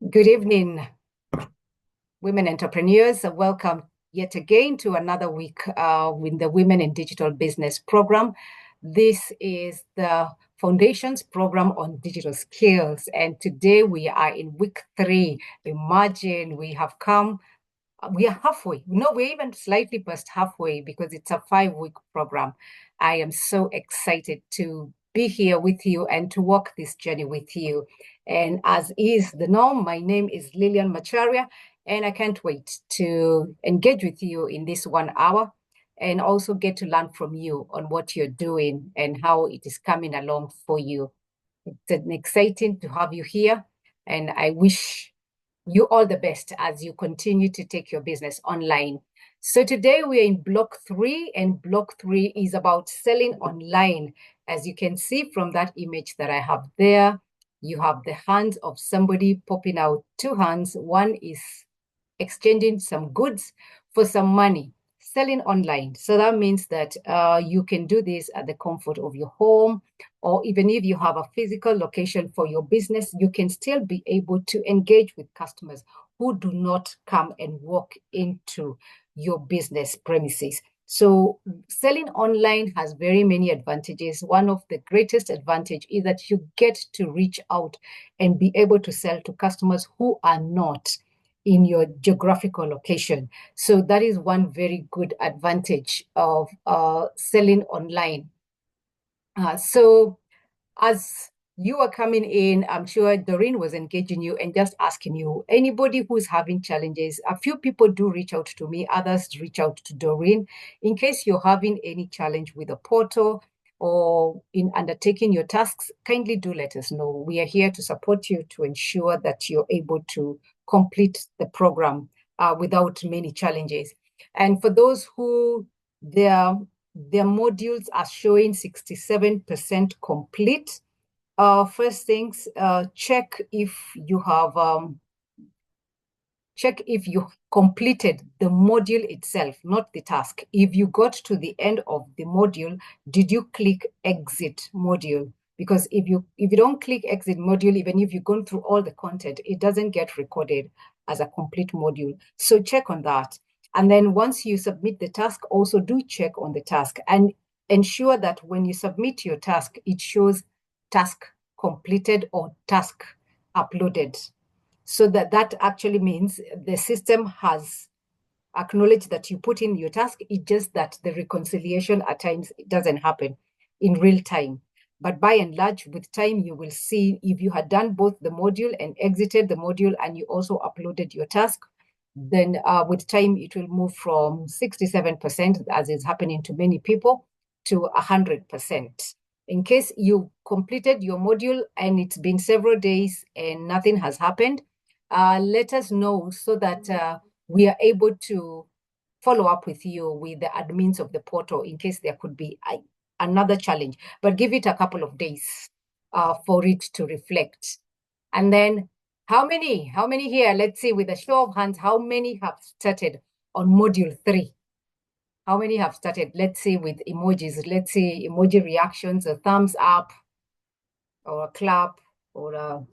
Good evening, women entrepreneurs. Welcome yet again to another week with the Women in Digital Business program. This is the Foundations program on digital skills, and today we are in week 3. Imagine we are halfway. No, we're even slightly past halfway because it's a 5-week program. I am so excited to be here with you and to walk this journey with you. And as is the norm, my name is Lillian Macharia, and I can't wait to engage with you in this 1 hour and also get to learn from you on what you're doing and how it is coming along for you. It's exciting to have you here, and I wish you all the best as you continue to take your business online. So today we are in block 3, and block 3 is about selling online. As you can see from that image that I have there, you have the hands of somebody popping out 2 hands. One is exchanging some goods for some money, selling online. So that means that you can do this at the comfort of your home, or even if you have a physical location for your business, you can still be able to engage with customers who do not come and walk into your business premises. So selling online has very many advantages. One of the greatest advantage is that you get to reach out and be able to sell to customers who are not in your geographical location. So that is one very good advantage of selling online. So as you are coming in, I'm sure Doreen was engaging you and just asking you, anybody who's having challenges, a few people do reach out to me, others reach out to Doreen. In case you're having any challenge with a portal or in undertaking your tasks, kindly do let us know. We are here to support you to ensure that you're able to complete the program without many challenges. And for those who their modules are showing 67% complete. First things, check if you completed the module itself, not the task. If you got to the end of the module, did you click exit module? Because if you don't click exit module, even if you've gone through all the content, it doesn't get recorded as a complete module. So check on that. And then once you submit the task, also do check on the task and ensure that when you submit your task, it shows task completed or task uploaded. So that actually means the system has acknowledged that you put in your task. It's just that the reconciliation at times it doesn't happen in real time. But by and large, with time, you will see if you had done both the module and exited the module and you also uploaded your task, then with time, it will move from 67%, as is happening to many people, to 100%. In case you completed your module and it's been several days and nothing has happened, let us know so that we are able to follow up with you with the admins of the portal in case there could be another challenge. But give it a couple of days for it to reflect. And then how many here, let's see, with a show of hands, how many have started on module 3? How many have started? Let's see with emojis. Let's see emoji reactions, a thumbs up or a clap or a...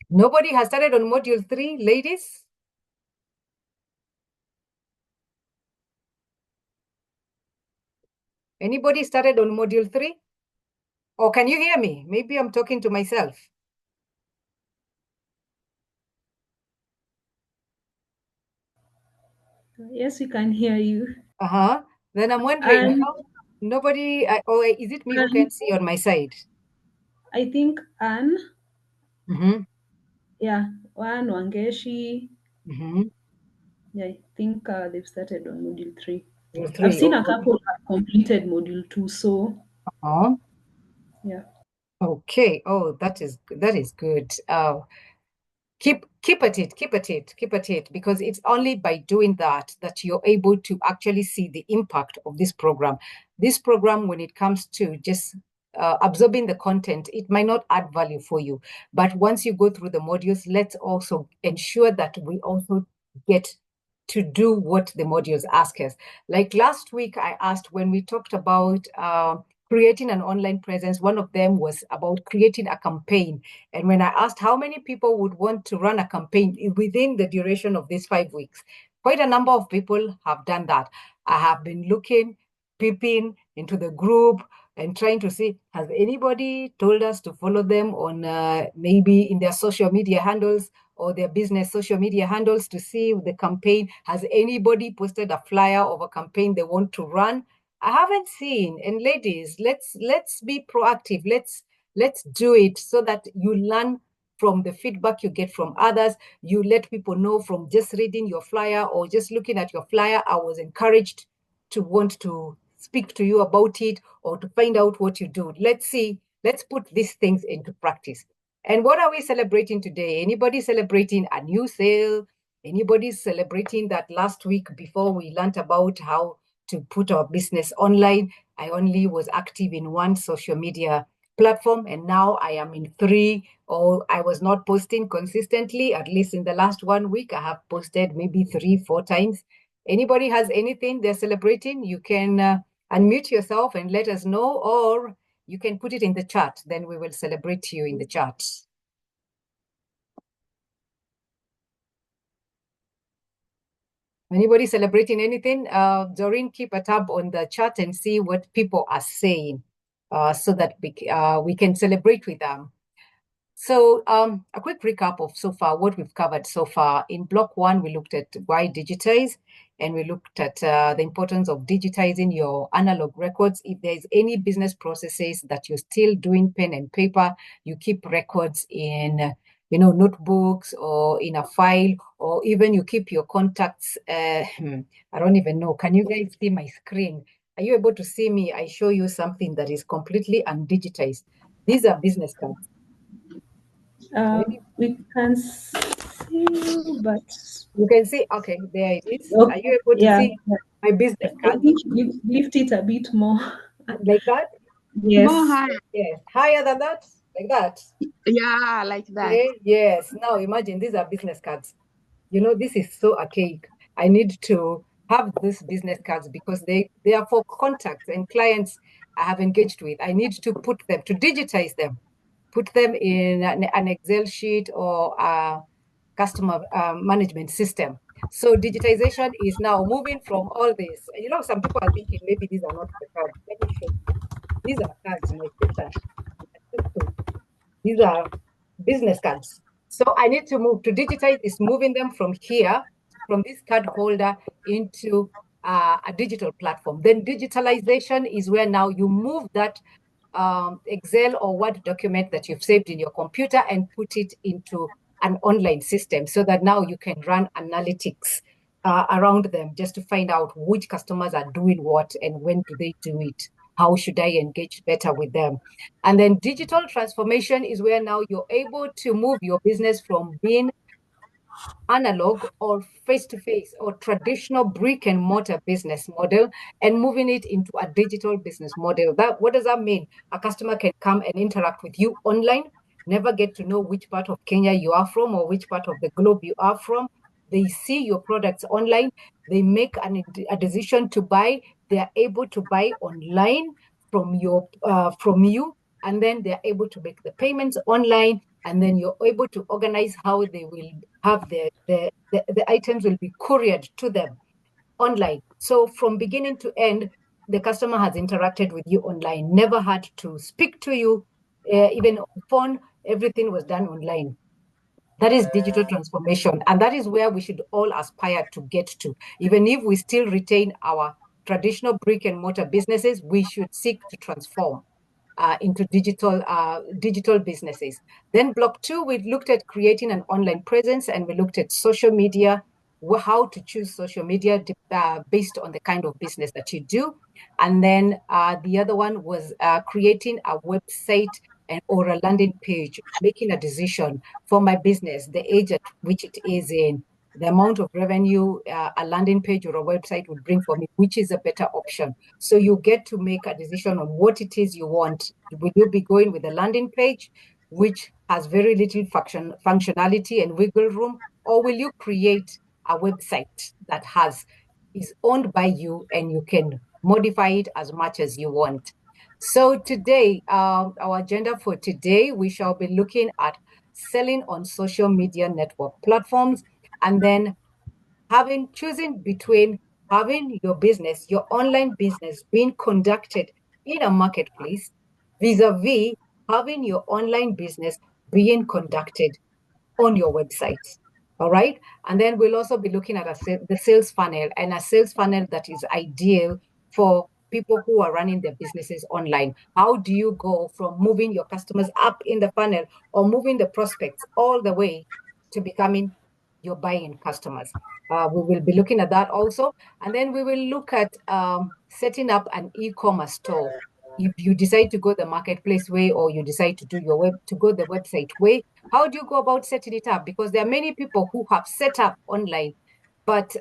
Nobody has started on module 3, ladies? Anybody started on module 3? Or can you hear me? Maybe I'm talking to myself. Yes, we can hear you. Then I'm wondering how nobody, or is it me who can see on my side? I think Anne. Mm-hmm. Yeah, Anne, Wangeshi. Mm-hmm. Yeah, I think they've started on module 3. Module I've 3. seen a Oh, couple have completed module 2, so uh-huh. yeah. Okay. Oh, that is good. Keep at it, because it's only by doing that that you're able to actually see the impact of this program. This program, when it comes to just absorbing the content, it might not add value for you. But once you go through the modules, let's also ensure that we also get to do what the modules ask us. Like last week, I asked when we talked about creating an online presence. One of them was about creating a campaign. And when I asked how many people would want to run a campaign within the duration of these 5 weeks, quite a number of people have done that. I have been looking, peeping into the group and trying to see, has anybody told us to follow them on maybe in their social media handles or their business social media handles to see the campaign? Has anybody posted a flyer of a campaign they want to run? I haven't seen. And ladies, let's be proactive. Let's do it so that you learn from the feedback you get from others. You let people know from just reading your flyer or just looking at your flyer. I was encouraged to want to speak to you about it or to find out what you do. Let's see. Let's put these things into practice. And what are we celebrating today? Anybody celebrating a new sale? Anybody celebrating that last week before we learned about how to put our business online? I only was active in one social media platform and now I am in three, or I was not posting consistently. At least in the last 1 week, I have posted maybe 3, 4 times. Anybody has anything they're celebrating? You can unmute yourself and let us know, or you can put it in the chat. Then we will celebrate you in the chat. Anybody celebrating anything? Doreen, keep a tab on the chat and see what people are saying so that we can celebrate with them. So a quick recap of so far what we've covered so far. In block one, we looked at why digitize, and we looked at the importance of digitizing your analog records. If there's any business processes that you're still doing pen and paper, you keep records in notebooks or in a file, or even you keep your contacts. I don't even know. Can you guys see my screen? Are you able to see me? I show you something that is completely undigitized. These are business cards. We can see you, but You can see, okay, there it is. Are okay, you able to yeah. see my business I card think you lift it a bit more. like that? More Yes. higher. Yes, higher than that, like that. Yeah, like that. Okay, yes. Now imagine these are business cards. This is so archaic. I need to have these business cards because they are for contacts and clients I have engaged with. I need to put them, to digitize them, put them in an Excel sheet or a customer management system. So digitization is now moving from all this. Some people are thinking maybe these are not the cards. Let me show you. These are cards, my sister. These are business cards. So I need to move to digitize is moving them from here, from this card holder into a digital platform. Then digitalization is where now you move that Excel or Word document that you've saved in your computer and put it into an online system so that now you can run analytics around them just to find out which customers are doing what and when do they do it. How should I engage better with them? And then digital transformation is where now you're able to move your business from being analog or face-to-face or traditional brick and mortar business model and moving it into a digital business model. What does that mean? A customer can come and interact with you online, never get to know which part of Kenya you are from or which part of the globe you are from. They see your products online, they make a decision to buy, they are able to buy online from you, and then they're able to make the payments online, and then you're able to organize how they will have the items will be couriered to them online. So from beginning to end, the customer has interacted with you online, never had to speak to you, even on phone. Everything was done online. That is digital transformation. And that is where we should all aspire to get to. Even if we still retain our traditional brick and mortar businesses, we should seek to transform into digital businesses. Then block two, we looked at creating an online presence and we looked at social media, how to choose social media based on the kind of business that you do. And then the other one was creating a website or a landing page, making a decision for my business, the age at which it is in, the amount of revenue a landing page or a website would bring for me, which is a better option. So you get to make a decision on what it is you want. Will you be going with a landing page, which has very little functionality and wiggle room, or will you create a website that is owned by you and you can modify it as much as you want? So today, our agenda for today, we shall be looking at selling on social media network platforms, and then choosing between having your business, your online business being conducted in a marketplace vis-a-vis having your online business being conducted on your website. All right. And then we'll also be looking at the sales funnel, and a sales funnel that is ideal for people who are running their businesses online. How do you go from moving your customers up in the funnel or moving the prospects all the way to becoming your buying customers? We will be looking at that also. And then we will look at setting up an e-commerce store. If you decide to go the marketplace way, or you decide to go the website way, how do you go about setting it up? Because there are many people who have set up online, but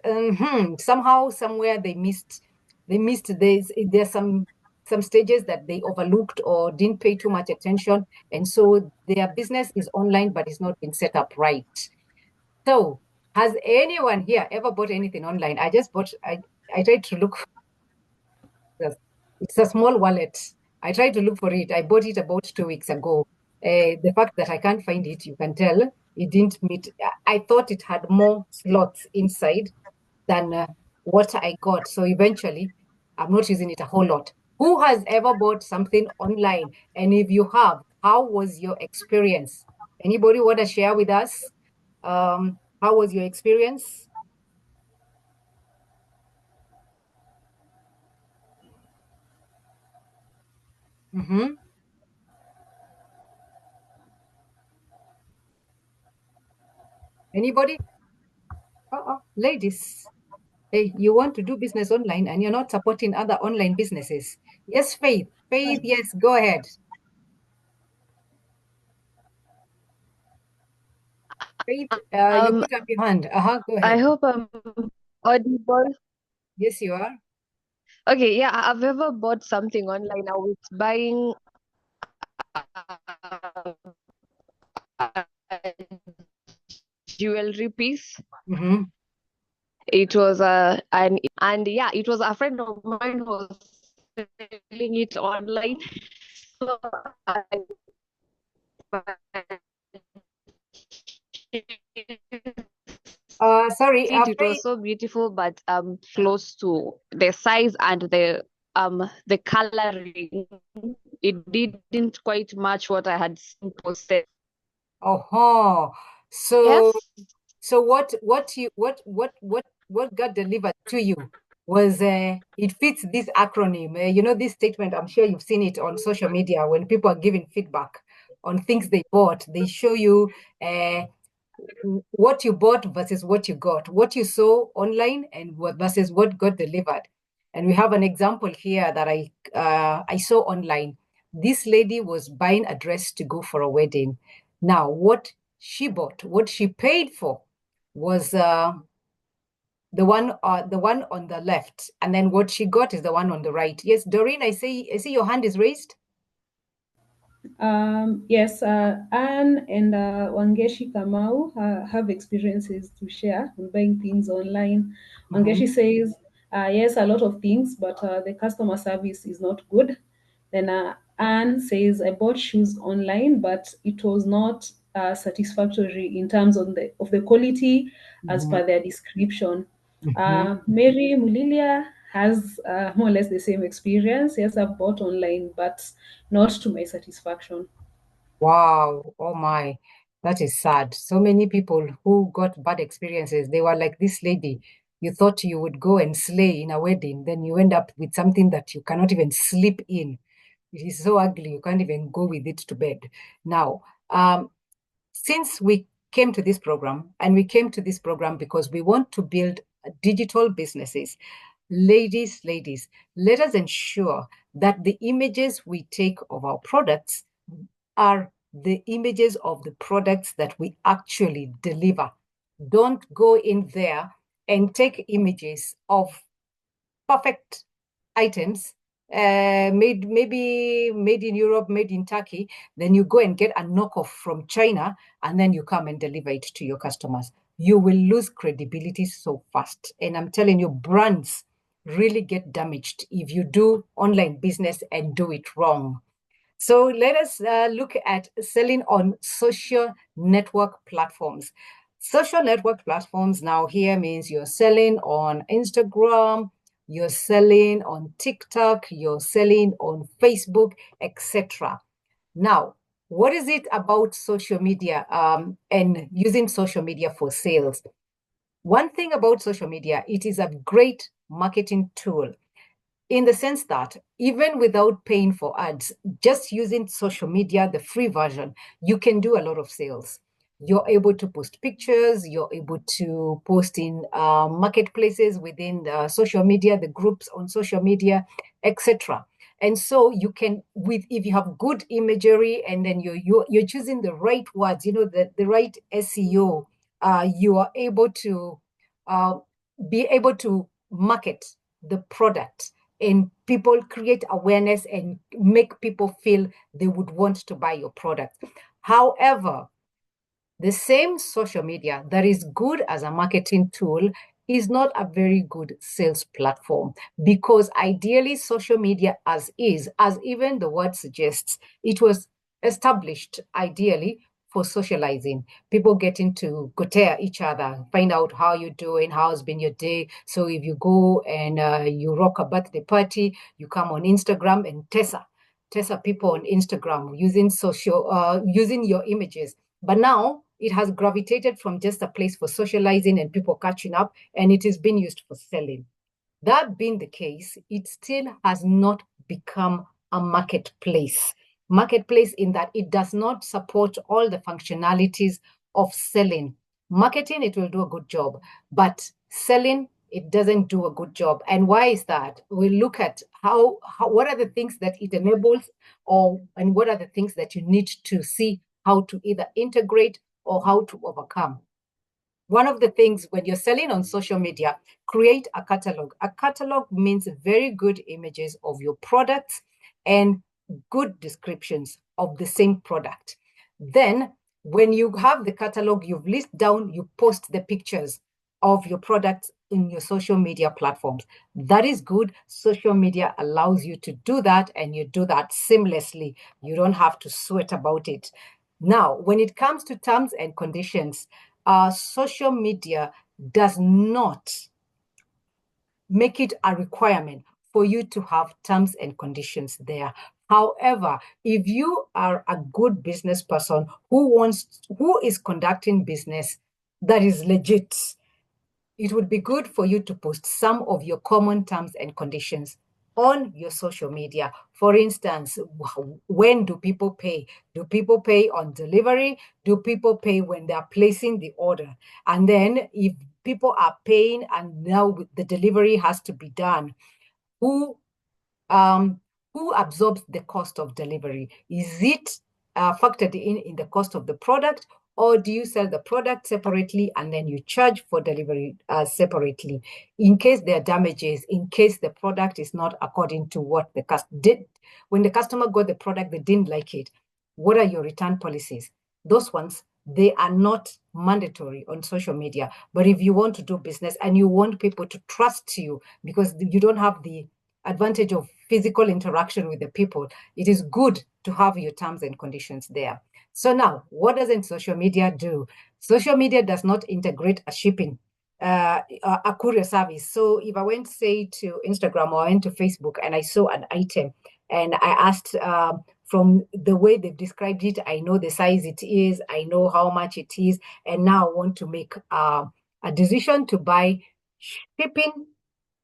somehow, somewhere they missed. There's some stages that they overlooked or didn't pay too much attention, and so their business is online, but it's not been set up right. So, has anyone here ever bought anything online? I tried to look. It's a small wallet. I tried to look for it. I bought it about 2 weeks ago. The fact that I can't find it, you can tell it didn't meet. I thought it had more slots inside than what I got. So eventually, I'm not using it a whole lot. Who has ever bought something online? And if you have, how was your experience? Anybody want to share with us? How was your experience? Mm-hmm. Anybody? Ladies. Hey, you want to do business online and you're not supporting other online businesses. Yes, Faith. Faith, yes, go ahead. Faith, you Um, put up your hand. Go I ahead. hope I'm audible. Yes, you are. Okay, yeah, I've ever bought something online. I was buying a jewelry piece. Mm-hmm. It was and yeah, it was a friend of mine who was selling it online. So I Sorry, it Faith. was so beautiful, but close to the size and the coloring. It didn't quite match what I had seen posted. Oh, so Yes. so what got delivered to you was it fits this acronym. This statement. I'm sure you've seen it on social media when people are giving feedback on things they bought. They show you uh, what you bought versus what you got, what you saw online and what versus what got delivered. And we have an example here that I saw online. This lady was buying a dress to go for a wedding. Now, what she bought, what she paid for, was the one on the left, and then what she got is the one on the right. Yes, Doreen, I see your hand is raised. Yes, Anne and Wangeshi Kamau have experiences to share on buying things online. Mm-hmm. Wangeshi says, yes, a lot of things, but the customer service is not good. Then Anne says, I bought shoes online, but it was not satisfactory in terms of the quality as Mm-hmm. per their description. Mm-hmm. Mary Mulilia has more or less the same experience. Yes, I've bought online, but not to my satisfaction. Wow. Oh my. That is sad. So many people who got bad experiences, they were like this lady. You thought you would go and slay in a wedding, then you end up with something that you cannot even sleep in. It is so ugly, you can't even go with it to bed. Now, since we came to this program, and we came to this program because we want to build digital businesses, ladies, let us ensure that the images we take of our products are the images of the products that we actually deliver. Don't go in there and take images of perfect items, maybe made in Europe, made in Turkey. Then you go and get a knockoff from China, and then you come and deliver it to your customers. You will lose credibility so fast. And I'm telling you, brands really get damaged if you do online business and do it wrong. So let us look at selling on social network platforms. Social network platforms now here means you're selling on Instagram, you're selling on TikTok, you're selling on Facebook, etc. Now, what is it about social media and using social media for sales? One thing about social media, it is a great marketing tool in the sense that even without paying for ads, just using social media, the free version, you can do a lot of sales. You're able to post pictures, you're able to post in marketplaces within the social media, the groups on social media, etc. And so you can, with if you have good imagery and then you're choosing the right words, the right SEO, you are able to uh, be able to market the product and people create awareness and make people feel they would want to buy your product. However, the same social media that is good as a marketing tool is not a very good sales platform, because ideally social media as is, as even the word suggests, it was established ideally for socializing, people getting to go tell each other, find out how you're doing, how's been your day. So if you go and you rock a birthday party, you come on Instagram and tessa people on Instagram using your images. But now it has gravitated from just a place for socializing and people catching up, and it is being used for selling. That being the case, it still has not become a marketplace. Marketplace in that it does not support all the functionalities of selling. Marketing, it will do a good job, but selling, it doesn't do a good job. And why is that? We look at how what are the things that it enables, and what are the things that you need to see how to either integrate or how to overcome. One of the things when you're selling on social media, create a catalog. A catalog means very good images of your products and good descriptions of the same product. Then when you have the catalog, you've listed down, you post the pictures of your products in your social media platforms. That is good. Social media allows you to do that, and you do that seamlessly. You don't have to sweat about it. Now, when it comes to terms and conditions, social media does not make it a requirement for you to have terms and conditions there. However, if you are a good business person who is conducting business that is legit, it would be good for you to post some of your common terms and conditions on your social media. For instance, when do people pay? Do people pay on delivery? Do people pay when they're placing the order? And then if people are paying and now the delivery has to be done, who absorbs the cost of delivery? Is it factored in the cost of the product, or do you sell the product separately and then you charge for delivery separately? In case there are damages, in case the product is not according to what the customer did, when the customer got the product, they didn't like it, what are your return policies? Those ones, they are not mandatory on social media. But if you want to do business and you want people to trust you because you don't have the advantage of physical interaction with the people, it is good to have your terms and conditions there. So now, what doesn't social media do? Social media does not integrate a shipping, a courier service. So if I went, say, to Instagram or I went to Facebook and I saw an item and I asked, from the way they've described it, I know the size it is, I know how much it is, and now I want to make a decision to buy. Shipping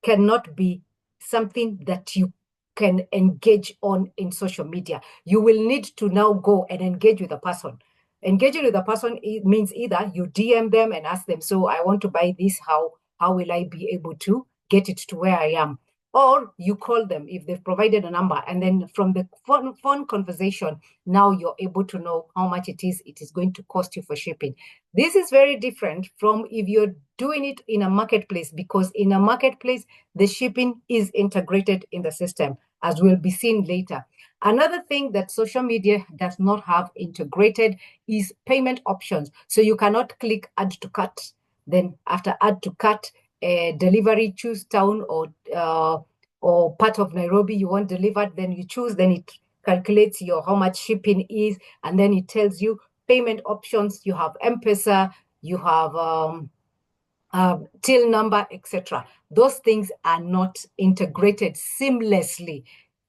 cannot be something that you can engage on in social media. You will need to now go and engage with a person. Engaging with a person, it means either you DM them and ask them, so I want to buy this, how will I be able to get it to where I am? Or you call them if they've provided a number, and then from the phone conversation, now you're able to know how much it is going to cost you for shipping. This is very different from if you're doing it in a marketplace, because in a marketplace, the shipping is integrated in the system, as will be seen later. Another thing that social media does not have integrated is payment options. So you cannot click add to cart. Then after add to cart, a delivery, choose town or part of Nairobi you want delivered, then you choose, then it calculates your how much shipping is, and then it tells you payment options. You have M-Pesa, you have till number, etc. Those things are not integrated seamlessly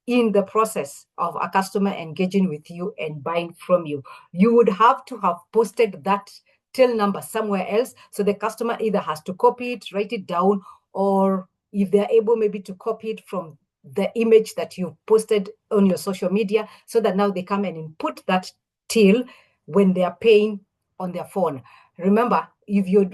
in the process of a customer engaging with you and buying from you. You would have to have posted that till number somewhere else, so the customer either has to copy it, write it down, or if they're able maybe to copy it from the image that you posted on your social media, so that now they come and input that till when they are paying on their phone. Remember, if you're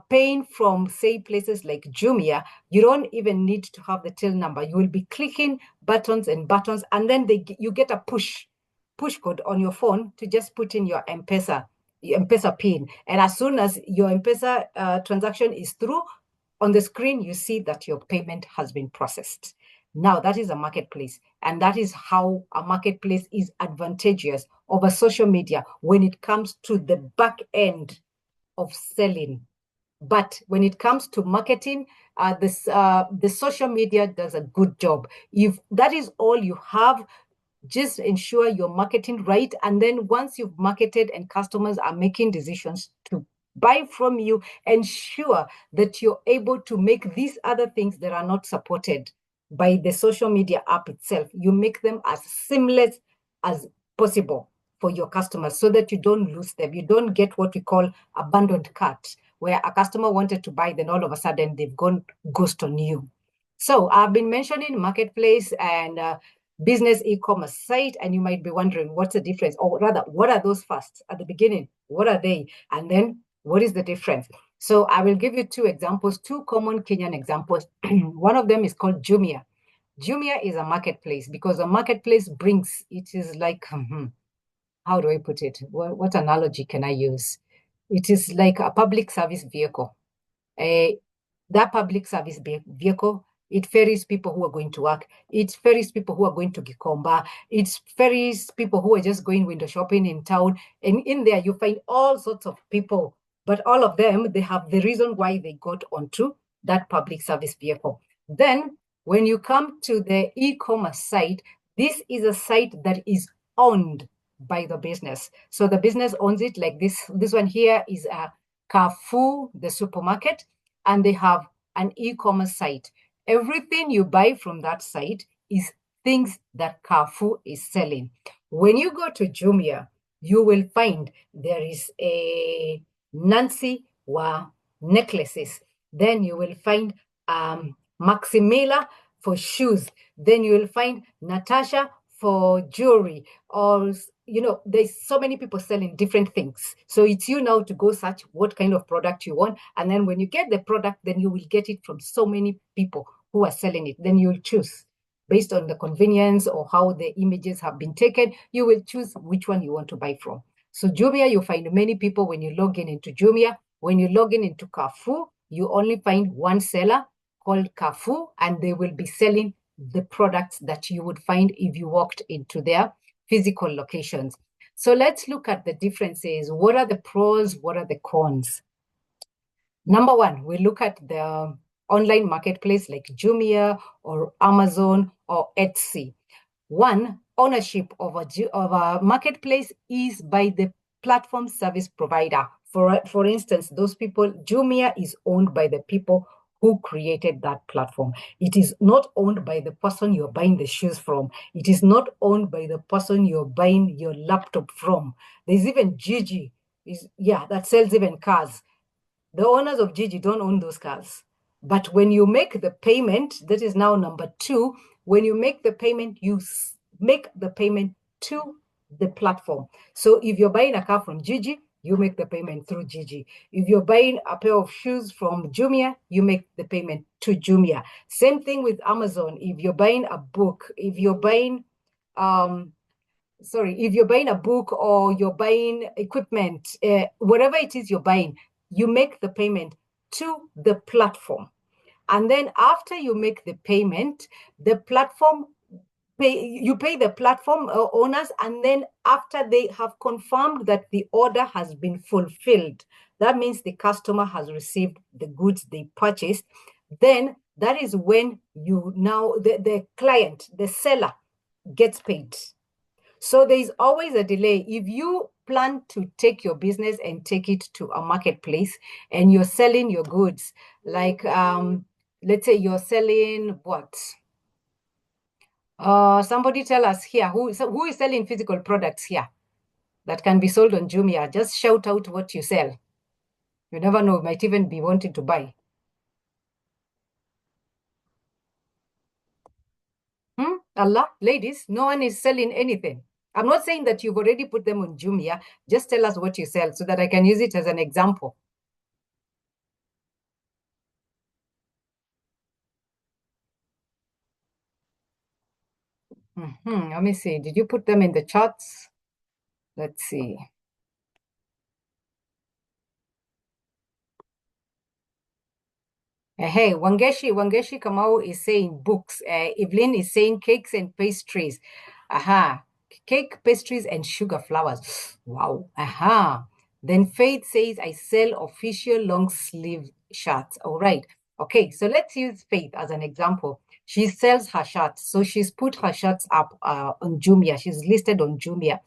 paying from, say, places like Jumia, you don't even need to have the till number. You will be clicking buttons and buttons, and then you get a push code on your phone to just put in your M-Pesa pin. And as soon as your M-Pesa transaction is through, on the screen, you see that your payment has been processed. Now, that is a marketplace, and that is how a marketplace is advantageous over social media when it comes to the back end of selling. But when it comes to marketing, the social media does a good job. If that is all you have, just ensure you're marketing right. And then once you've marketed and customers are making decisions to buy from you, ensure that you're able to make these other things that are not supported by the social media app itself. You make them as seamless as possible for your customers so that you don't lose them. You don't get what we call abandoned cart, where a customer wanted to buy, then all of a sudden they've gone ghost on you. So I've been mentioning marketplace and business e-commerce site, and you might be wondering what's the difference, or rather, what are those first at the beginning? What are they? And then what is the difference? So I will give you two examples, two common Kenyan examples. One of them is called Jumia. Jumia is a marketplace because a marketplace brings, it is like, how do I put it? What analogy can I use? It is like a public service vehicle. That public service vehicle, it ferries people who are going to work. It ferries people who are going to Gikomba. It ferries people who are just going window shopping in town. And in there, you find all sorts of people. But all of them, they have the reason why they got onto that public service vehicle. Then, when you come to the e-commerce site, this is a site that is owned by the business. So the business owns it. Like this one here is a Carrefour, the supermarket, and they have an e-commerce site. Everything you buy from that site is things that Carrefour is selling. When you go to Jumia, you will find there is a Nancy Wa necklaces. Then you will find Maximila for shoes. Then you will find Natasha for jewelry, or there's so many people selling different things. So it's you now to go search what kind of product you want. And then when you get the product, then you will get it from so many people who are selling it. Then you'll choose based on the convenience or how the images have been taken. You will choose which one you want to buy from. So Jumia, you find many people when you log in into Jumia. When you log in into Carrefour, you only find one seller called Carrefour, and they will be selling the products that you would find if you walked into their physical locations. So let's look at the differences. What are the pros? What are the cons? Number one, we look at the online marketplace like Jumia or Amazon or Etsy. One, ownership of a marketplace is by the platform service provider. For instance, those people, Jumia is owned by the people who created that platform. It is not owned by the person you're buying the shoes from. It is not owned by the person you're buying your laptop from. There's even Gigi, that sells even cars. The owners of Gigi don't own those cars. But when you make the payment, that is now number two, when you make the payment, you make the payment to the platform. So if you're buying a car from Gigi, you make the payment through Gigi. If you're buying a pair of shoes from Jumia, you make the payment to Jumia. Same thing with Amazon. If you're buying a book, if you're buying a book or you're buying equipment, whatever it is you're buying, you make the payment to the platform. And then after you make the payment, the platform you pay the platform owners, and then after they have confirmed that the order has been fulfilled, that means the customer has received the goods they purchased, then that is when you now, the client, the seller gets paid. So there is always a delay. If you plan to take your business and take it to a marketplace and you're selling your goods, like let's say you're selling what? Somebody tell us here, who is selling physical products here that can be sold on Jumia? Just shout out what you sell. You never know, might even be wanting to buy. Allah, ladies, no one is selling anything. I'm not saying that you've already put them on Jumia. Just tell us what you sell so that I can use it as an example. Let me see. Did you put them in the charts? Let's see. Hey, Wangeshi Kamau is saying books. Evelyn is saying cakes and pastries. Aha. Cake, pastries, and sugar flowers. Wow. Aha. Then Faith says, I sell official long sleeve shirts. All right. Okay, so let's use Faith as an example. She sells her shirts. So she's put her shirts up on Jumia. She's listed on Jumia.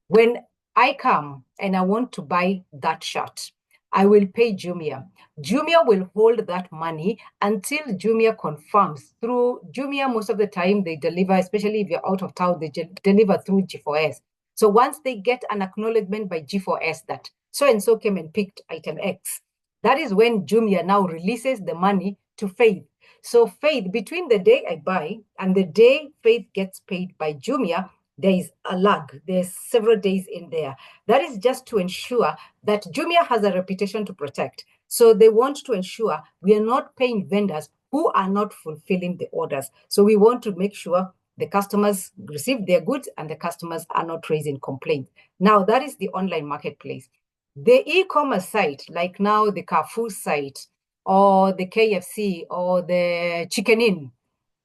When I come and I want to buy that shirt, I will pay Jumia. Jumia will hold that money until Jumia confirms. Through Jumia, most of the time they deliver, especially if you're out of town, they deliver through G4S. So once they get an acknowledgement by G4S that so-and-so came and picked item X, that is when Jumia now releases the money to Faith. So Faith, between the day I buy and the day Faith gets paid by Jumia, there is a lag. There's several days in there. That is just to ensure that Jumia has a reputation to protect. So they want to ensure we are not paying vendors who are not fulfilling the orders. So we want to make sure the customers receive their goods and the customers are not raising complaints. Now, that is the online marketplace. The e-commerce site, like now the Carrefour site or the KFC or the Chicken Inn,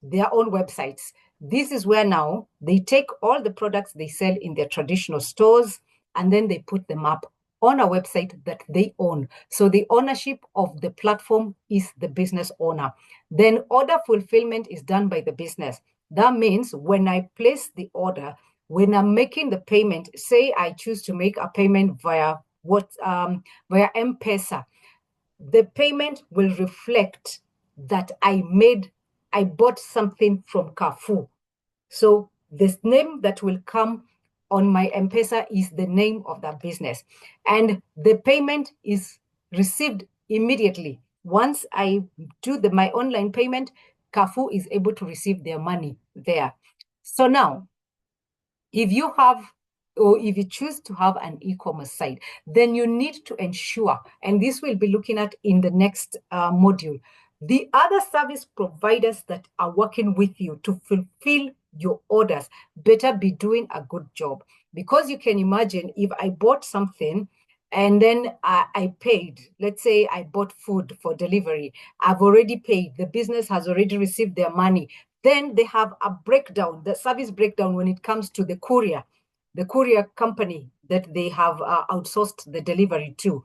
their own websites. This is where now they take all the products they sell in their traditional stores and then they put them up on a website that they own. So the ownership of the platform is the business owner. Then order fulfillment is done by the business. That means when I place the order, when I'm making the payment, say I choose to make a payment via M-Pesa, the payment will reflect that I bought something from Carrefour. So this name that will come on my M-Pesa is the name of that business. And the payment is received immediately. Once I do my online payment, Carrefour is able to receive their money there. So now, if you have or if you choose to have an e-commerce site, then you need to ensure, and this we'll be looking at in the next module, the other service providers that are working with you to fulfill your orders better be doing a good job. Because you can imagine if I bought something and then I paid, let's say I bought food for delivery, I've already paid, the business has already received their money, then they have a breakdown, the service breakdown when it comes to the courier company that they have outsourced the delivery to.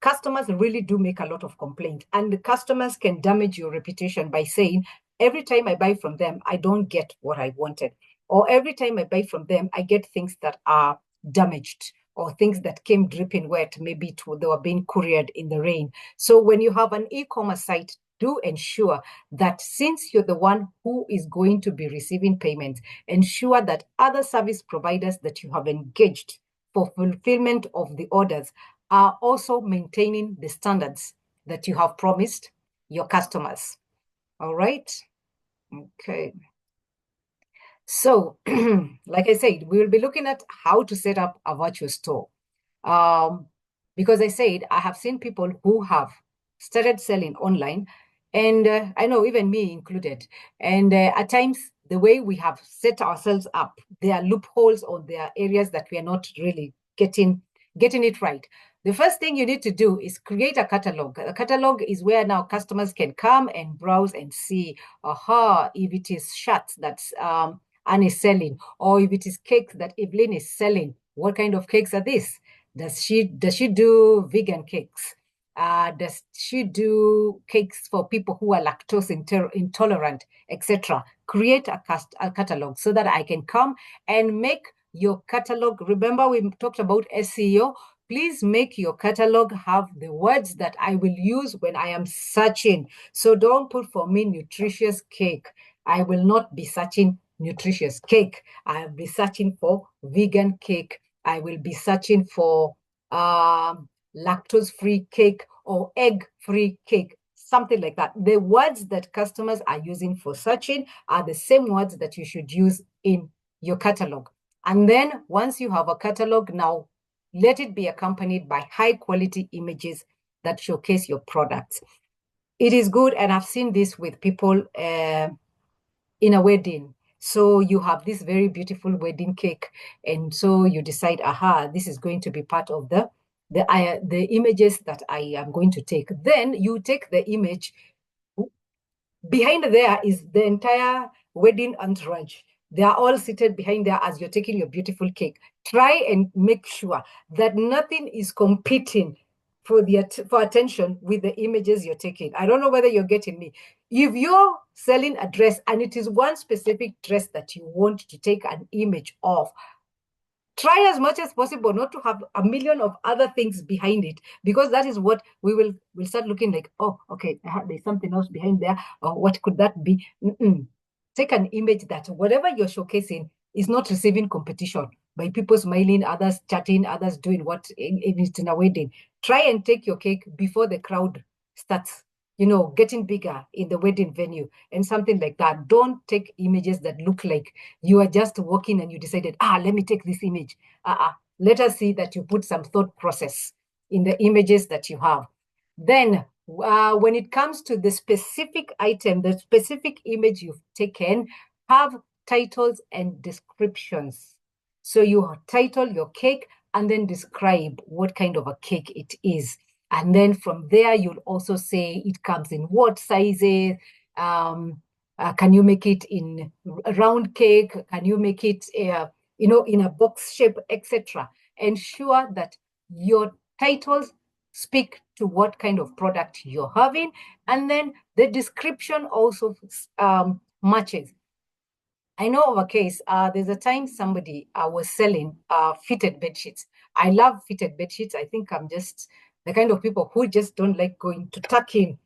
Customers really do make a lot of complaints, and the customers can damage your reputation by saying, every time I buy from them, I don't get what I wanted. Or every time I buy from them, I get things that are damaged or things that came dripping wet, maybe they were being couriered in the rain. So when you have an e-commerce site, do ensure that since you're the one who is going to be receiving payments, ensure that other service providers that you have engaged for fulfillment of the orders are also maintaining the standards that you have promised your customers. All right. Okay. So, like I said, we will be looking at how to set up a virtual store. Because I said, I have seen people who have started selling online, and I know even me included. And at times, the way we have set ourselves up, there are loopholes or there are areas that we are not really getting it right. The first thing you need to do is create a catalog. A catalog is where now customers can come and browse and see, if it is shirts that Anne is selling, or if it is cakes that Evelyn is selling, what kind of cakes are these? Does she do vegan cakes? Does she do cakes for people who are lactose intolerant, etc.? Create a catalog so that I can come and make your catalog. Remember, we talked about SEO. Please make your catalog have the words that I will use when I am searching. So don't put for me nutritious cake. I will not be searching nutritious cake. I'll be searching for vegan cake. I will be searching for lactose-free cake or egg-free cake, something like that. The words that customers are using for searching are the same words that you should use in your catalog. And then once you have a catalog, now let it be accompanied by high quality images that showcase your products. It is good, and I've seen this with people in a wedding. So you have this very beautiful wedding cake, and so you decide, this is going to be part of the images that I am going to take. Then you take the image. Behind there is the entire wedding entourage. They are all seated behind there as you're taking your beautiful cake. Try and make sure that nothing is competing for attention with the images you're taking. I don't know whether you're getting me. If you're selling a dress and it is one specific dress that you want to take an image of, try as much as possible not to have a million of other things behind it, because that is what we'll start looking like, oh, okay, there's something else behind there, or what could that be? Take an image that whatever you're showcasing is not receiving competition by people smiling, others chatting, others doing what it's in a wedding. Try and take your cake before the crowd starts getting bigger in the wedding venue and something like that. Don't take images that look like you are just walking and you decided, let me take this image. Let us see that you put some thought process in the images that you have. Then when it comes to the specific item, the specific image you've taken, have titles and descriptions. So you title your cake and then describe what kind of a cake it is. And then from there, you'll also say it comes in what sizes. Can you make it in a round cake? Can you make it, in a box shape, etc.? Ensure that your titles speak to what kind of product you're having, and then the description also matches. I know of a case, there's a time somebody was selling fitted bed sheets. I love fitted bed sheets. I think I'm just the kind of people who just don't like going to tuck in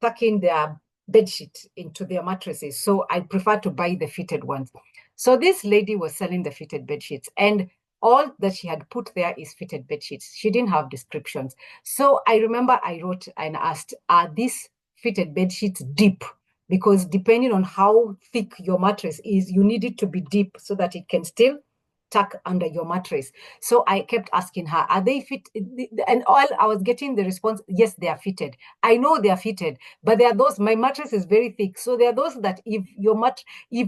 their bed sheet into their mattresses. So I prefer to buy the fitted ones. So this lady was selling the fitted bed sheets, and all that she had put there is fitted bed sheets. She didn't have descriptions. So I remember I wrote and asked, are these fitted bed sheets deep? Because depending on how thick your mattress is, you need it to be deep so that it can still tuck under your mattress. So I kept asking her, are they fit? And all I was getting the response, yes, they are fitted. I know they are fitted, but there are those, my mattress is very thick. So there are those that if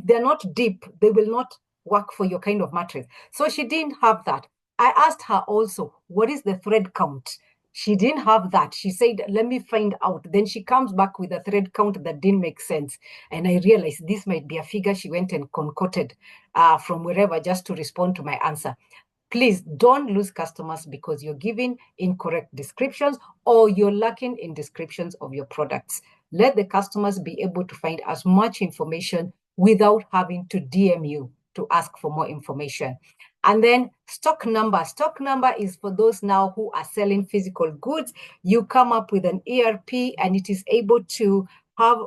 they're not deep, they will not work for your kind of mattress. So she didn't have that. I asked her also, what is the thread count? She didn't have that. She said, let me find out. Then she comes back with a thread count that didn't make sense. And I realized this might be a figure she went and concocted from wherever just to respond to my answer. Please don't lose customers because you're giving incorrect descriptions or you're lacking in descriptions of your products. Let the customers be able to find as much information without having to DM you to ask for more information. And then stock number. Stock number is for those now who are selling physical goods. You come up with an ERP and it is able to have,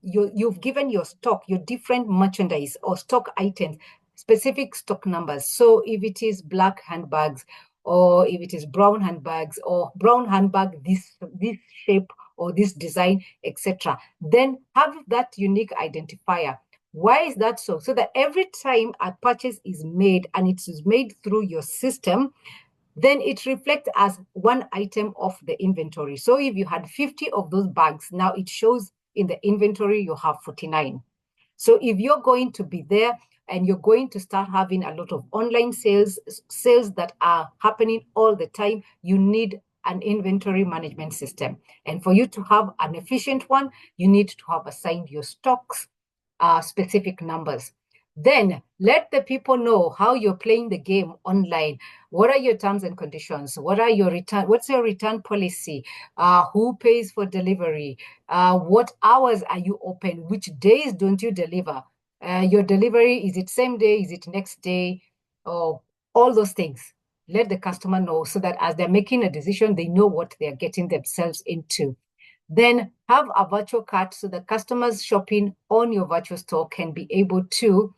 you've given your stock, your different merchandise or stock items, specific stock numbers. So if it is black handbags, or if it is brown handbags, or brown handbag, this shape or this design, etc., then have that unique identifier. Why is that so? So that every time a purchase is made and it is made through your system, then it reflects as one item of the inventory. So if you had 50 of those bags, now it shows in the inventory you have 49. So if you're going to be there and you're going to start having a lot of online sales that are happening all the time, you need an inventory management system. And for you to have an efficient one, you need to have assigned your stocks specific numbers. Then let the people know how you're playing the game online. What are your terms and conditions? What's your return policy? Who pays for delivery? What hours are you open? Which days don't you deliver? Your delivery, is it same day? Is it next day? Or all those things. Let the customer know so that as they're making a decision, they know what they're getting themselves into. Then have a virtual cart so the customers shopping on your virtual store can be able to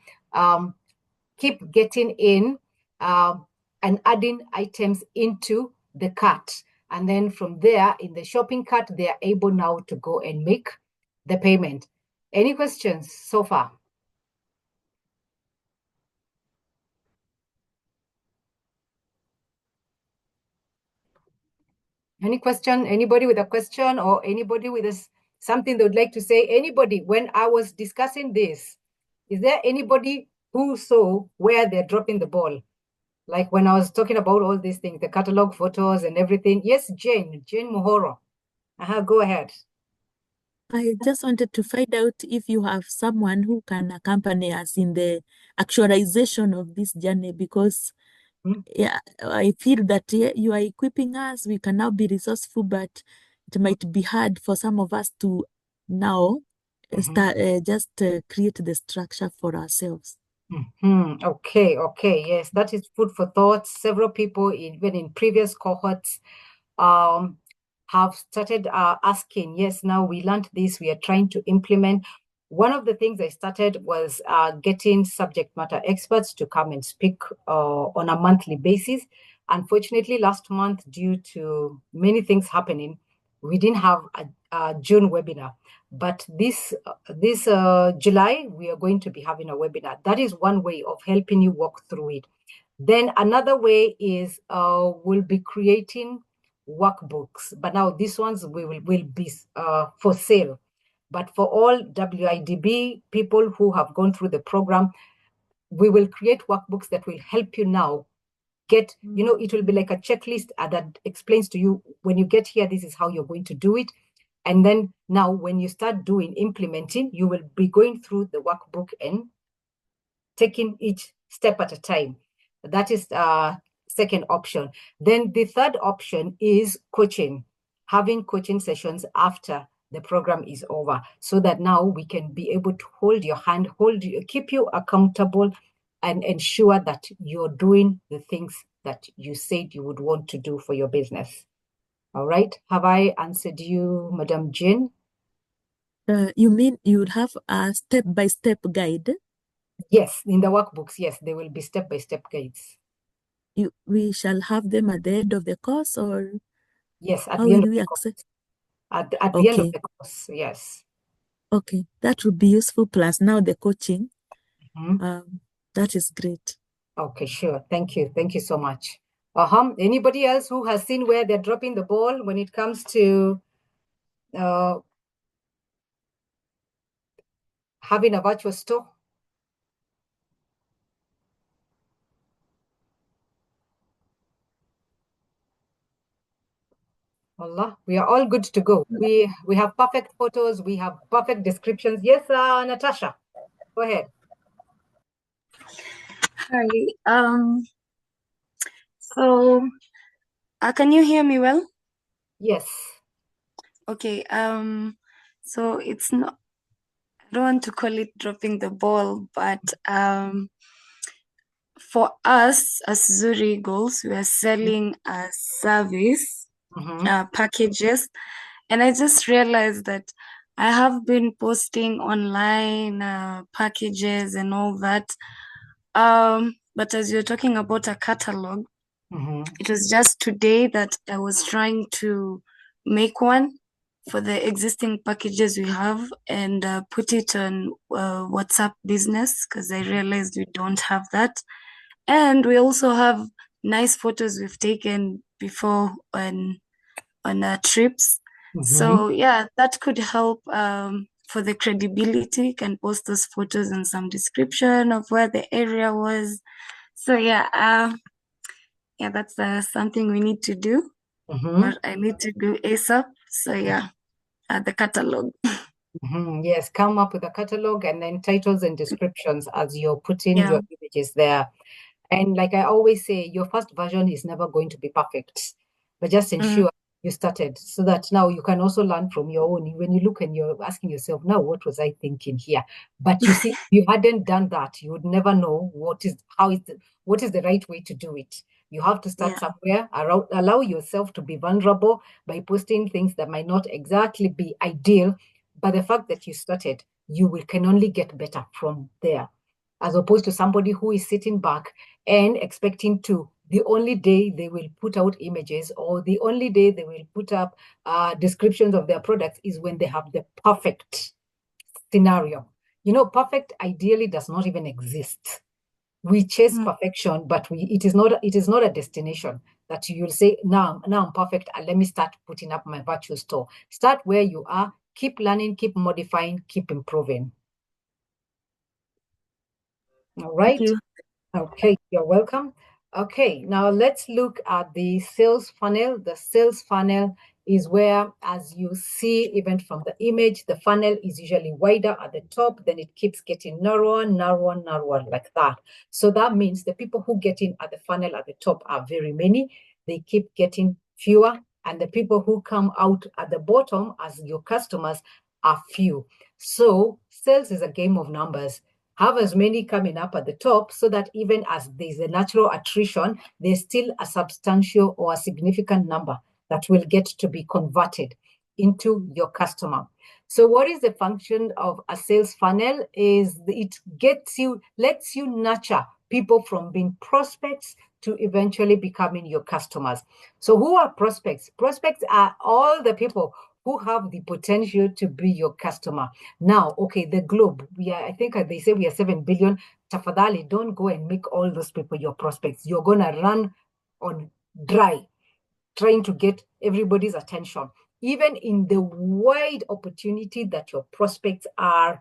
keep getting in and adding items into the cart. And then from there, in the shopping cart, they are able now to go and make the payment. Any questions so far? Any question? Anybody with a question or anybody with something they would like to say? Anybody, when I was discussing this, is there anybody who saw where they're dropping the ball? Like when I was talking about all these things, the catalog photos and everything. Yes, Jane Muhoro. Go ahead. I just wanted to find out if you have someone who can accompany us in the actualization of this journey, because yeah, I feel that you are equipping us, we can now be resourceful, but it might be hard for some of us to now start just create the structure for ourselves. Okay, yes, that is food for thought. Several people, even in previous cohorts, have started asking, yes, now we learned this, we are trying to implement. One of the things I started was getting subject matter experts to come and speak on a monthly basis. Unfortunately, last month, due to many things happening, we didn't have a June webinar. But this July, we are going to be having a webinar. That is one way of helping you walk through it. Then another way is we'll be creating workbooks, but now these ones will be for sale. But for all WIDB people who have gone through the program, we will create workbooks that will help you now get, it will be like a checklist that explains to you, when you get here, this is how you're going to do it. And then now when you start implementing, you will be going through the workbook and taking each step at a time. That is second option. Then the third option is coaching, having coaching sessions after the program is over, so that now we can be able to hold your hand, keep you accountable, and ensure that you're doing the things that you said you would want to do for your business. All right. Have I answered you, Madam Jane? You mean you would have a step-by-step guide? Yes, in the workbooks, yes, there will be step-by-step guides. We shall have them at the end of the course, or yes, at how the end will of we the access? At the end of the course, yes. Okay, that would be useful. Plus now the coaching, that is great. Okay, sure. Thank you. Thank you so much. Anybody else who has seen where they're dropping the ball when it comes to having a virtual store? Allah, we are all good to go. We have perfect photos. We have perfect descriptions. Yes, Natasha, go ahead. Hi. So, can you hear me well? Yes. Okay. So it's not. I don't want to call it dropping the ball, but for us as Zuri Eagles, we are selling a service, packages, and I just realized that I have been posting online packages and all that. But as you're talking about a catalog, it was just today that I was trying to make one for the existing packages we have and put it on WhatsApp business, because I realized we don't have that. And we also have nice photos we've taken before on our trips. So yeah, that could help for the credibility, you can post those photos and some description of where the area was. So yeah, that's something we need to do, or I need to do ASAP. So yeah, the catalog. Yes, come up with a catalog and then titles and descriptions as you're putting Yeah. your images there. And like I always say, your first version is never going to be perfect, but just ensure you started so that now you can also learn from your own. When you look and you're asking yourself, now, what was I thinking here? But you see, if you hadn't done that, you would never know what is the right way to do it. You have to start somewhere, allow yourself to be vulnerable by posting things that might not exactly be ideal. But the fact that you started, can only get better from there, as opposed to somebody who is sitting back and expecting to, the only day they will put out images or the only day they will put up descriptions of their products is when they have the perfect scenario. Perfect ideally does not even exist. We chase perfection, but it is not a destination that you'll say, now I'm perfect, and let me start putting up my virtual store. Start where you are, keep learning, keep modifying, keep improving. All right. Thank you. Okay, you're welcome. Okay, now let's look at the sales funnel. The sales funnel is where, as you see, even from the image, the funnel is usually wider at the top, then it keeps getting narrower, narrower, narrower, like that. So that means the people who get in at the funnel at the top are very many. They keep getting fewer, and the people who come out at the bottom as your customers are few. So sales is a game of numbers. Have as many coming up at the top so that even as there's a natural attrition, there's still a substantial or a significant number that will get to be converted into your customer. So what is the function of a sales funnel? Is it lets you nurture people from being prospects to eventually becoming your customers. So who are prospects? Prospects are all the people who have the potential to be your customer. Now, okay, the globe, I think they say we are 7 billion. Tafadhali, don't go and make all those people your prospects. You're going to run on dry, trying to get everybody's attention. Even in the wide opportunity that your prospects are,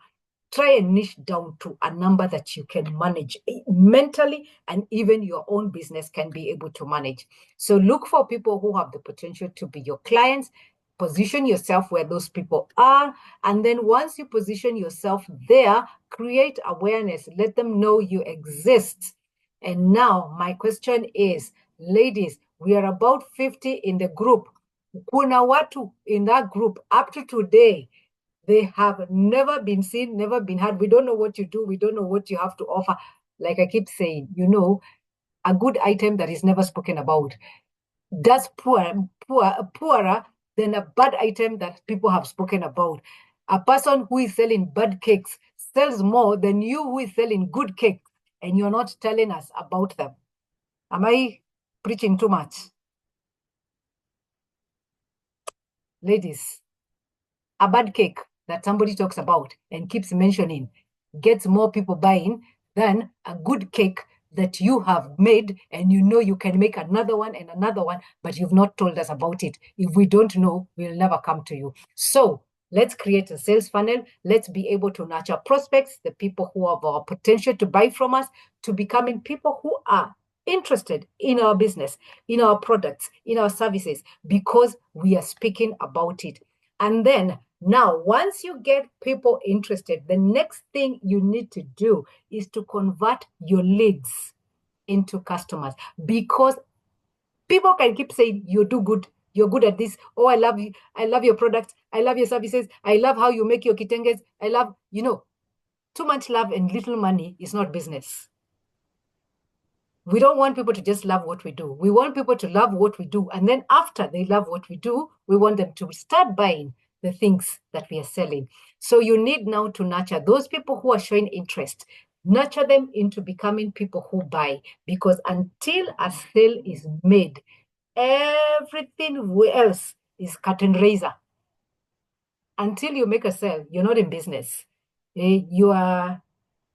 try and niche down to a number that you can manage mentally, and even your own business can be able to manage. So look for people who have the potential to be your clients. Position yourself where those people are. And then once you position yourself there, create awareness. Let them know you exist. And now my question is, ladies, we are about 50 in the group. Kuna watu in that group up to today, they have never been seen, never been heard. We don't know what you do. We don't know what you have to offer. Like I keep saying, a good item that is never spoken about does poorer than a bad item that people have spoken about. A person who is selling bad cakes sells more than you who is selling good cakes, and you're not telling us about them. Am I preaching too much? Ladies, a bad cake that somebody talks about and keeps mentioning gets more people buying than a good cake that you have made, and you can make another one and another one, but you've not told us about it. If we don't know, we'll never come to you. So let's create a sales funnel. Let's be able to nurture prospects, the people who have our potential to buy from us, to becoming people who are interested in our business, in our products, in our services, because we are speaking about it. And then now, once you get people interested, the next thing you need to do is to convert your leads into customers, because people can keep saying you do good, you're good at this. Oh, I love you. I love your products. I love your services. I love how you make your kitenges. I love, too much love and little money is not business. We don't want people to just love what we do. We want people to love what we do. And then after they love what we do, we want them to start buying the things that we are selling. So you need now to nurture those people who are showing interest, nurture them into becoming people who buy. Because until a sale is made, everything else is curtain raiser. Until you make a sale, you're not in business. You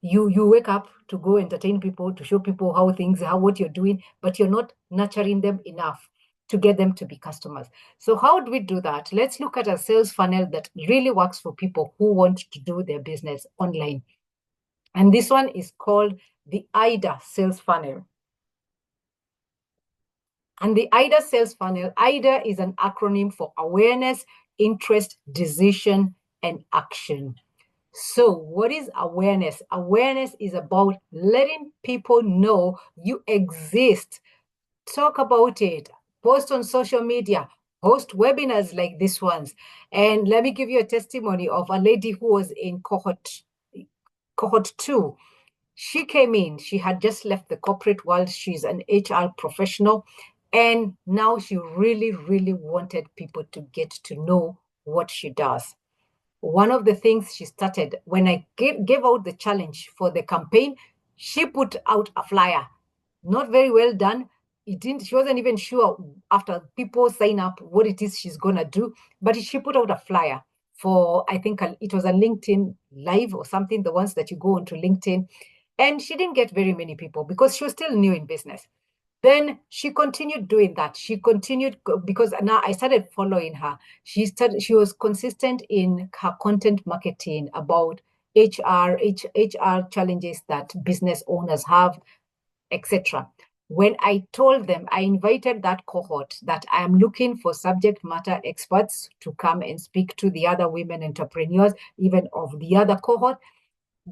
wake up to go entertain people, to show people what you're doing, but you're not nurturing them enough. to get them to be customers. So how do we do that? Let's look at a sales funnel that really works for people who want to do their business online. And this one is called the IDA sales funnel. And the IDA sales funnel, IDA is an acronym for awareness, interest, decision, and action. So what is awareness? Awareness is about letting people know you exist. Talk about it, post on social media, host webinars like this ones. And let me give you a testimony of a lady who was in cohort 2. She came in, she had just left the corporate world. She's an HR professional. And now she really, really wanted people to get to know what she does. One of the things she started, when I gave out the challenge for the campaign, she put out a flyer. Not very well done. She wasn't even sure after people sign up what it is she's going to do, but she put out a flyer for, I think it was a LinkedIn Live or something, the ones that you go onto LinkedIn. And she didn't get very many people because she was still new in business. Then she continued doing that. She continued because now I started following her. She was consistent in her content marketing about HR challenges that business owners have, etc. When I told them, I invited that cohort that I am looking for subject matter experts to come and speak to the other women entrepreneurs, even of the other cohort.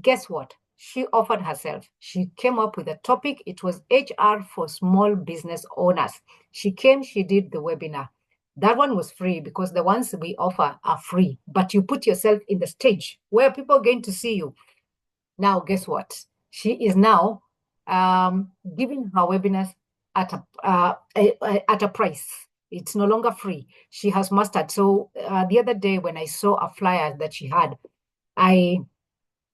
Guess what? She offered herself. She came up with a topic. It was HR for small business owners. She came, she did the webinar. That one was free because the ones we offer are free, but you put yourself in the stage where people are going to see you. Now, guess what? She is now giving her webinars at a price. It's no longer free. She has mastered. So the other day when I saw a flyer that she had, I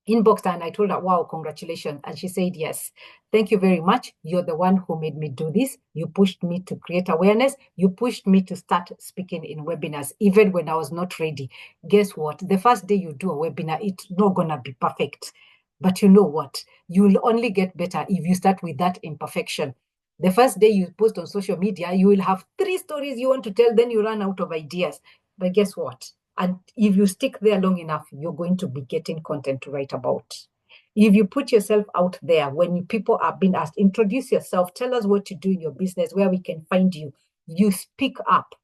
inboxed her and I told her, wow, congratulations. And she said, yes, thank you very much. You're the one who made me do this. You pushed me to create awareness. You pushed me to start speaking in webinars, even when I was not ready. Guess what? The first day you do a webinar, it's not going to be perfect. But you know what? You'll only get better if you start with that imperfection. The first day you post on social media, you will have 3 stories you want to tell, then you run out of ideas. But guess what? And if you stick there long enough, you're going to be getting content to write about. If you put yourself out there, when people are being asked, introduce yourself, tell us what you do in your business, where we can find you, you speak up.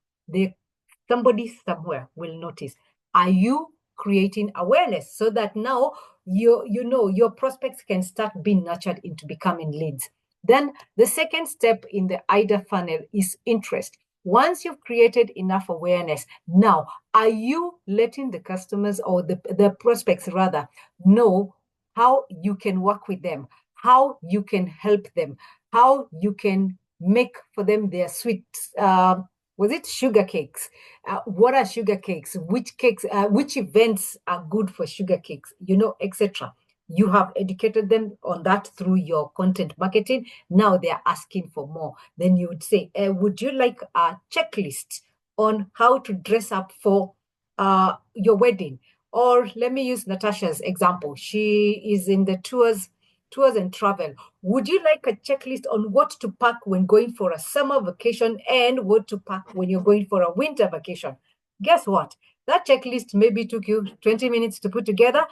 Somebody somewhere will notice. Are you creating awareness so that now your prospects can start being nurtured into becoming leads? Then the second step in the IDA funnel is interest. Once you've created enough awareness, now are you letting the customers or the prospects rather know how you can work with them, how you can help them, how you can make for them their sweet, was it sugar cakes? What are sugar cakes? Which events are good for sugar cakes, etc. You have educated them on that through your content marketing. Now they're asking for more. Then you would say, would you like a checklist on how to dress up for your wedding? Or let me use Natasha's example. She is in the tours and travel. Would you like a checklist on what to pack when going for a summer vacation and what to pack when you're going for a winter vacation? Guess what? That checklist maybe took you 20 minutes to put together.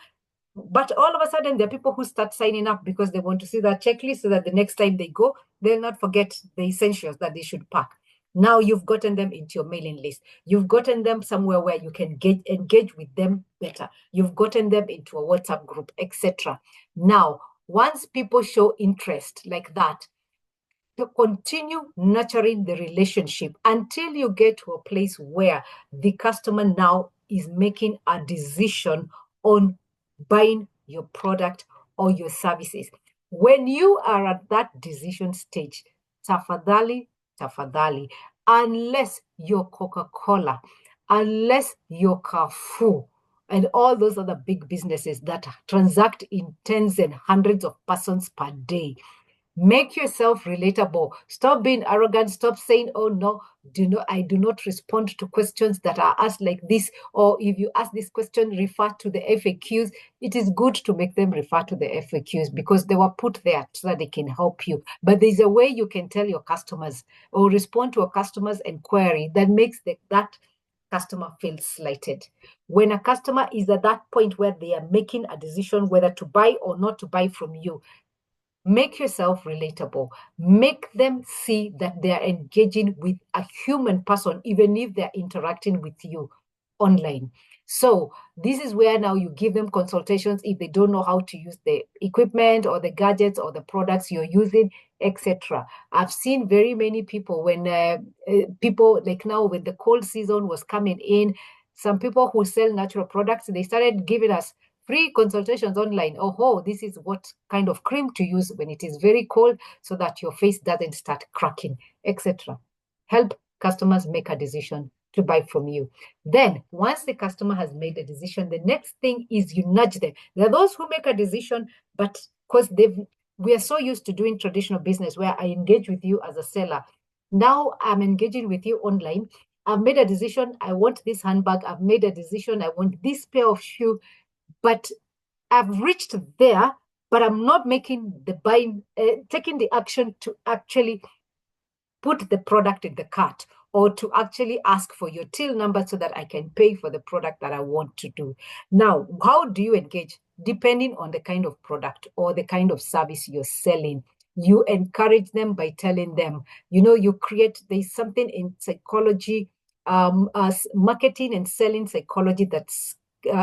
But all of a sudden, there are people who start signing up because they want to see that checklist so that the next time they go, they'll not forget the essentials that they should pack. Now you've gotten them into your mailing list. You've gotten them somewhere where you can engage with them better. You've gotten them into a WhatsApp group, etc. Now, once people show interest like that, to continue nurturing the relationship until you get to a place where the customer now is making a decision on buying your product or your services. When you are at that decision stage, tafadhali, unless you're Coca-Cola, unless you're Carrefour, and all those other big businesses that transact in tens and hundreds of persons per day, Make yourself relatable. Stop being arrogant. Stop saying, oh no, I do not respond to questions that are asked like this. Or if you ask this question, refer to the FAQs. It is good to make them refer to the FAQs because they were put there so that they can help you. But there's a way you can tell your customers or respond to a customer's inquiry that makes that customer feel slighted. When a customer is at that point where they are making a decision whether to buy or not to buy from you, make yourself relatable. Make them see that they are engaging with a human person, even if they're interacting with you online. So this is where now you give them consultations if they don't know how to use the equipment or the gadgets or the products you're using, etc. I've seen very many people when people like now when the cold season was coming in, some people who sell natural products, they started giving us free consultations online. Oh, this is what kind of cream to use when it is very cold so that your face doesn't start cracking, etc. Help customers make a decision to buy from you. Then, once the customer has made a decision, the next thing is you nudge them. There are those who make a decision, but because we are so used to doing traditional business where I engage with you as a seller. Now I'm engaging with you online. I've made a decision. I want this handbag. I've made a decision. I want this pair of shoe. But I've reached there, but I'm not making the buying, taking the action to actually put the product in the cart or to actually ask for your till number so that I can pay for the product that I want to do. Now, how do you engage? Depending on the kind of product or the kind of service you're selling, you encourage them by telling them, there's something in psychology, as marketing and selling psychology that's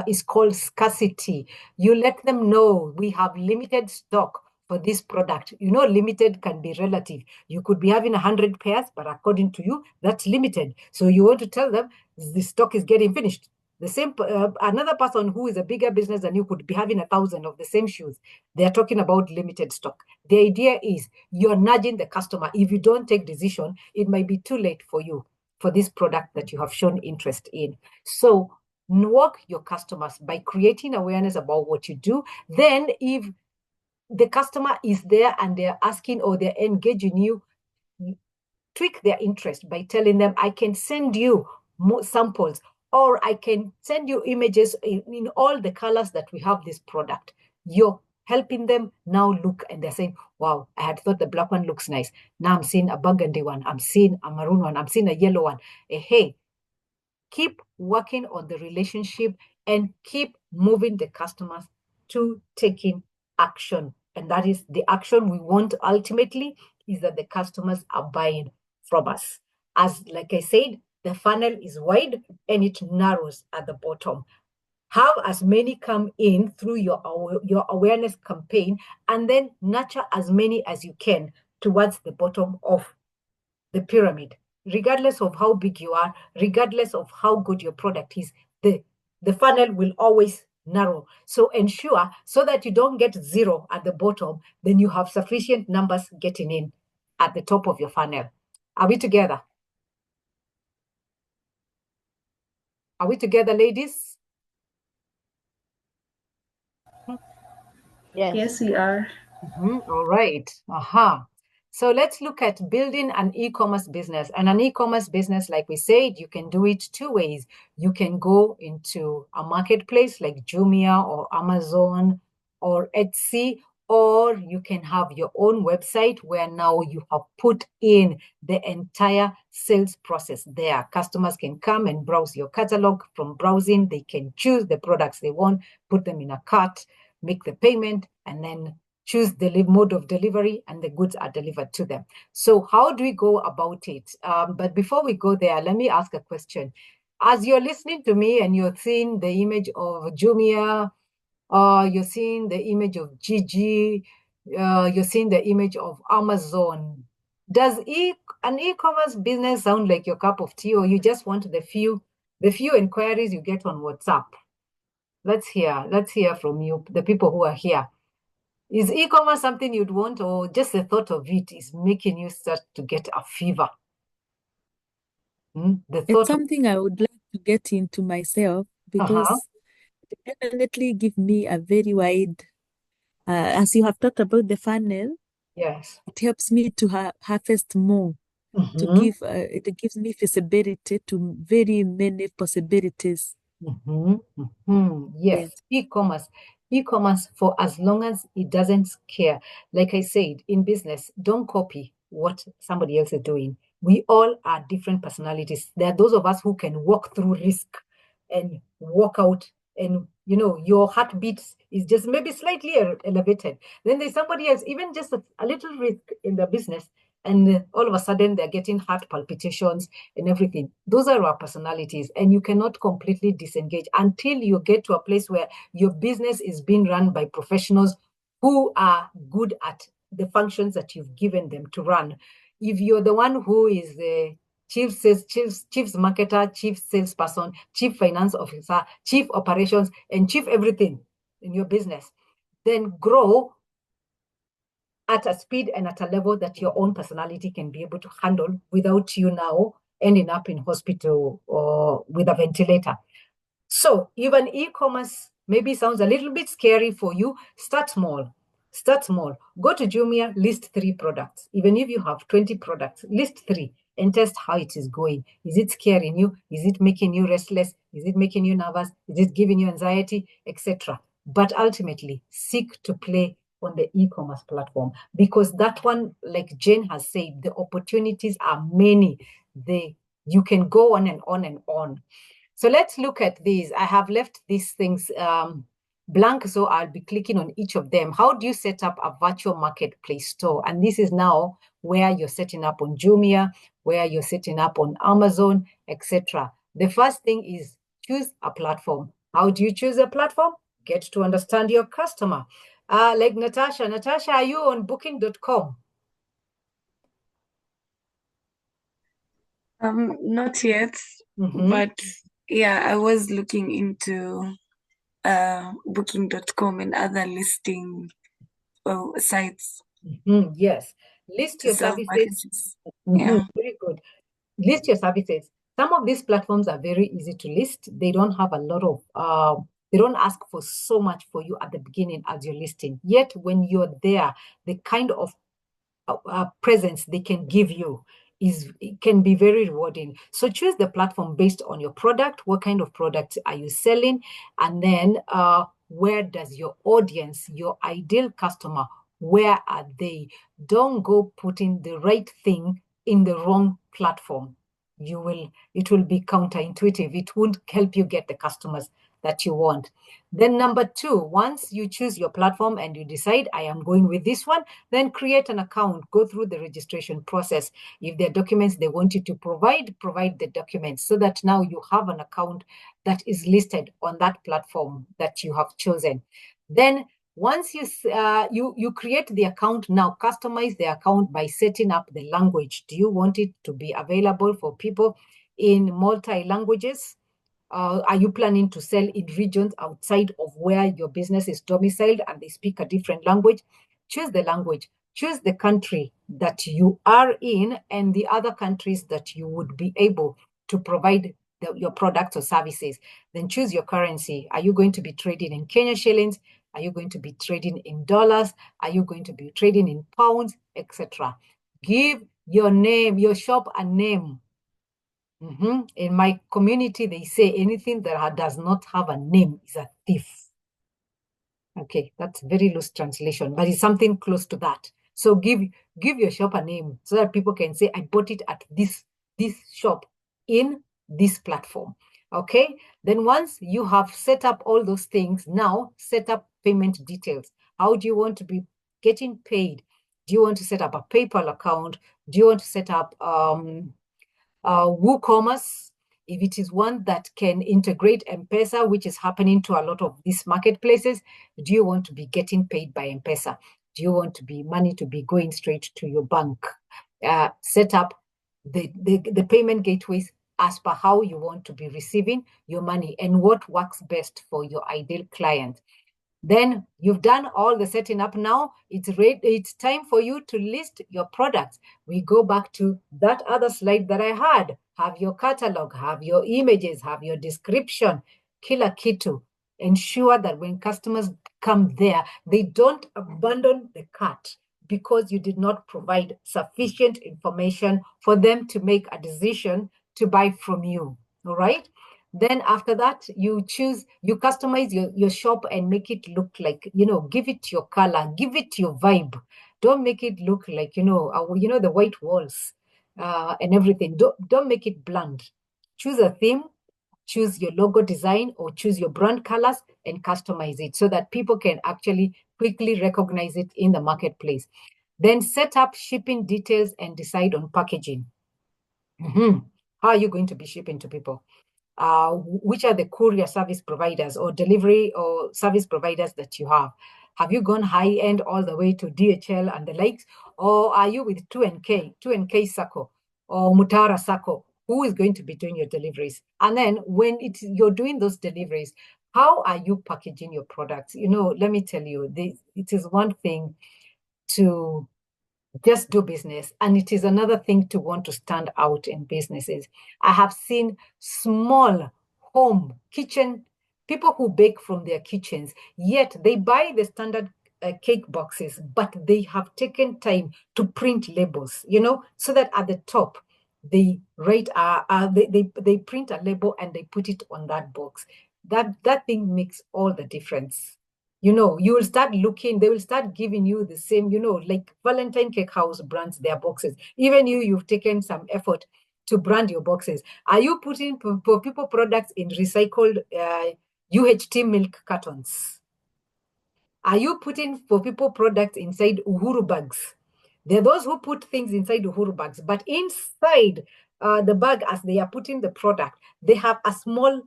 is called scarcity. You let them know we have limited stock for this product. Limited can be relative. You could be having 100 pairs, but according to you, that's limited. So you want to tell them the stock is getting finished. The same, another person who is a bigger business than you could be having 1,000 of the same shoes. They are talking about limited stock. The idea is you're nudging the customer. If you don't take decision, it might be too late for you for this product that you have shown interest in. So work your customers by creating awareness about what you do. Then if the customer is there and they're asking or they're engaging you, tweak their interest by telling them, I can send you more samples, or I can send you images in all the colors that we have this product. You're helping them now look and they're saying, wow, I had thought the black one looks nice. Now I'm seeing a burgundy one. I'm seeing a maroon one. I'm seeing a yellow one. Hey, keep working on the relationship and keep moving the customers to taking action. And that is the action we want ultimately is that the customers are buying from us. As like I said, the funnel is wide and it narrows at the bottom. Have as many come in through your awareness campaign and then nurture as many as you can towards the bottom of the pyramid. Regardless of how big you are, regardless of how good your product is, the funnel will always narrow. So ensure so that you don't get zero at the bottom, then you have sufficient numbers getting in at the top of your funnel. Are we together? Are we together, ladies? Yes, we are. All right. Aha. So let's look at building an e-commerce business. And an e-commerce business, like we said, you can do it two ways. You can go into a marketplace like Jumia or Amazon or Etsy, or you can have your own website where now you have put in the entire sales process there. Customers can come and browse your catalog. From browsing, they can choose the products they want, put them in a cart, make the payment, and then choose the mode of delivery, and the goods are delivered to them. So how do we go about it? But before we go there, let me ask a question. As you're listening to me and you're seeing the image of Jumia, you're seeing the image of Gigi, you're seeing the image of Amazon, does an e-commerce business sound like your cup of tea, or you just want the few inquiries you get on WhatsApp? Let's hear from you, the people who are here. Is e-commerce something you'd want, or just the thought of it is making you start to get a fever? It's something I would like to get into myself because it definitely give me a very wide, as you have talked about the funnel, Yes. It helps me to harvest more, to give, it gives me visibility to very many possibilities. Yes, e-commerce. E-commerce, for as long as it doesn't scare. Like I said, in business, don't copy what somebody else is doing. We all are different personalities. There are those of us who can walk through risk and walk out, and your heartbeat is just maybe slightly elevated. Then there's somebody else, even just a little risk in the business, and all of a sudden they're getting heart palpitations and everything. Those are our personalities, and you cannot completely disengage until you get to a place where your business is being run by professionals who are good at the functions that you've given them to run. If you're the one who is the chief marketer, chief salesperson, chief finance officer, chief operations, and chief everything in your business, then grow at a speed and at a level that your own personality can be able to handle without you now ending up in hospital or with a ventilator. So even e-commerce maybe sounds a little bit scary for you. Start small. Start small. Go to Jumia, list 3 products. Even if you have 20 products, list 3 and test how it is going. Is it scaring you? Is it making you restless? Is it making you nervous? Is it giving you anxiety, etc.? But ultimately, seek to play on the e-commerce platform, because that one, like Jane has said, the opportunities are many. You can go on and on and on. So let's look at these. I have left these things blank, so I'll be clicking on each of them. How do you set up a virtual marketplace store? And this is now where you're setting up on Jumia, where you're setting up on Amazon, etc. The first thing is choose a platform. How do you choose a platform? Get to understand your customer. Like Natasha. Natasha, are you on booking.com? Not yet, but yeah, I was looking into booking.com and other listing sites. Yes. List your services. Yeah. Very good. List your services. Some of these platforms are very easy to list. They don't have a lot of, they don't ask for so much for you at the beginning as you're listing. Yet when you're there, the kind of presence they can give you can be very rewarding. So choose the platform based on your product. What kind of product are you selling? And then where does your audience, your ideal customer, where are they? Don't go putting the right thing in the wrong platform. It will be counterintuitive. It won't help you get the customers that you want. Then number 2, once you choose your platform and you decide, I am going with this one, then create an account, go through the registration process. If there are documents they want you to provide the documents, so that now you have an account that is listed on that platform that you have chosen. Then once you create the account, now customize the account by setting up the language. Do you want it to be available for people in multi-languages? Are you planning to sell in regions outside of where your business is domiciled and they speak a different language? Choose the language. Choose the country that you are in and the other countries that you would be able to provide your products or services. Then choose your currency. Are you going to be trading in Kenya shillings? Are you going to be trading in dollars? Are you going to be trading in pounds, etc.? Give your name, your shop a name. In my community, they say anything that does not have a name is a thief. Okay, that's very loose translation, but it's something close to that. So give your shop a name so that people can say, I bought it at this shop in this platform. Okay, then once you have set up all those things, now set up payment details. How do you want to be getting paid? Do you want to set up a PayPal account? Do you want to set up WooCommerce? If it is one that can integrate M-Pesa, which is happening to a lot of these marketplaces, do you want to be getting paid by M-Pesa? Do you want money to be going straight to your bank? Set up the payment gateways as per how you want to be receiving your money and what works best for your ideal client. Then you've done all the setting up. Now it's time for you to list your products. We go back to that other slide that I had. Have your catalog, have your images, have your description, kila kitu. Ensure that when customers come there, they don't abandon the cart. because you did not provide sufficient information for them to make a decision to buy from you. All right. Then after that, you customize your shop and make it look like, give it your color, give it your vibe. Don't make it look like, the white walls and everything. Don't make it bland. Choose a theme, choose your logo design, or choose your brand colors and customize it so that people can actually quickly recognize it in the marketplace. Then set up shipping details and decide on packaging. How are you going to be shipping to people? Which are the courier service providers or delivery or service providers that you have? Have you gone high end all the way to DHL and the likes, or are you with 2NK Sacco or Mutara Sacco? Who is going to be doing your deliveries? And then when you're doing those deliveries, how are you packaging your products? Let me tell you, it is one thing to just do business, and it is another thing to want to stand out in businesses. I have seen small home kitchen people who bake from their kitchens, yet they buy the standard cake boxes, but they have taken time to print labels, so that at the top they write they print a label and they put it on that box. That thing makes all the difference. You will start looking, they will start giving you the same, like Valentine Cake House brands their boxes. Even you've taken some effort to brand your boxes. Are you putting for people products in recycled UHT milk cartons? Are you putting for people products inside Uhuru bags? There are those who put things inside Uhuru bags, but inside the bag, as they are putting the product, they have a small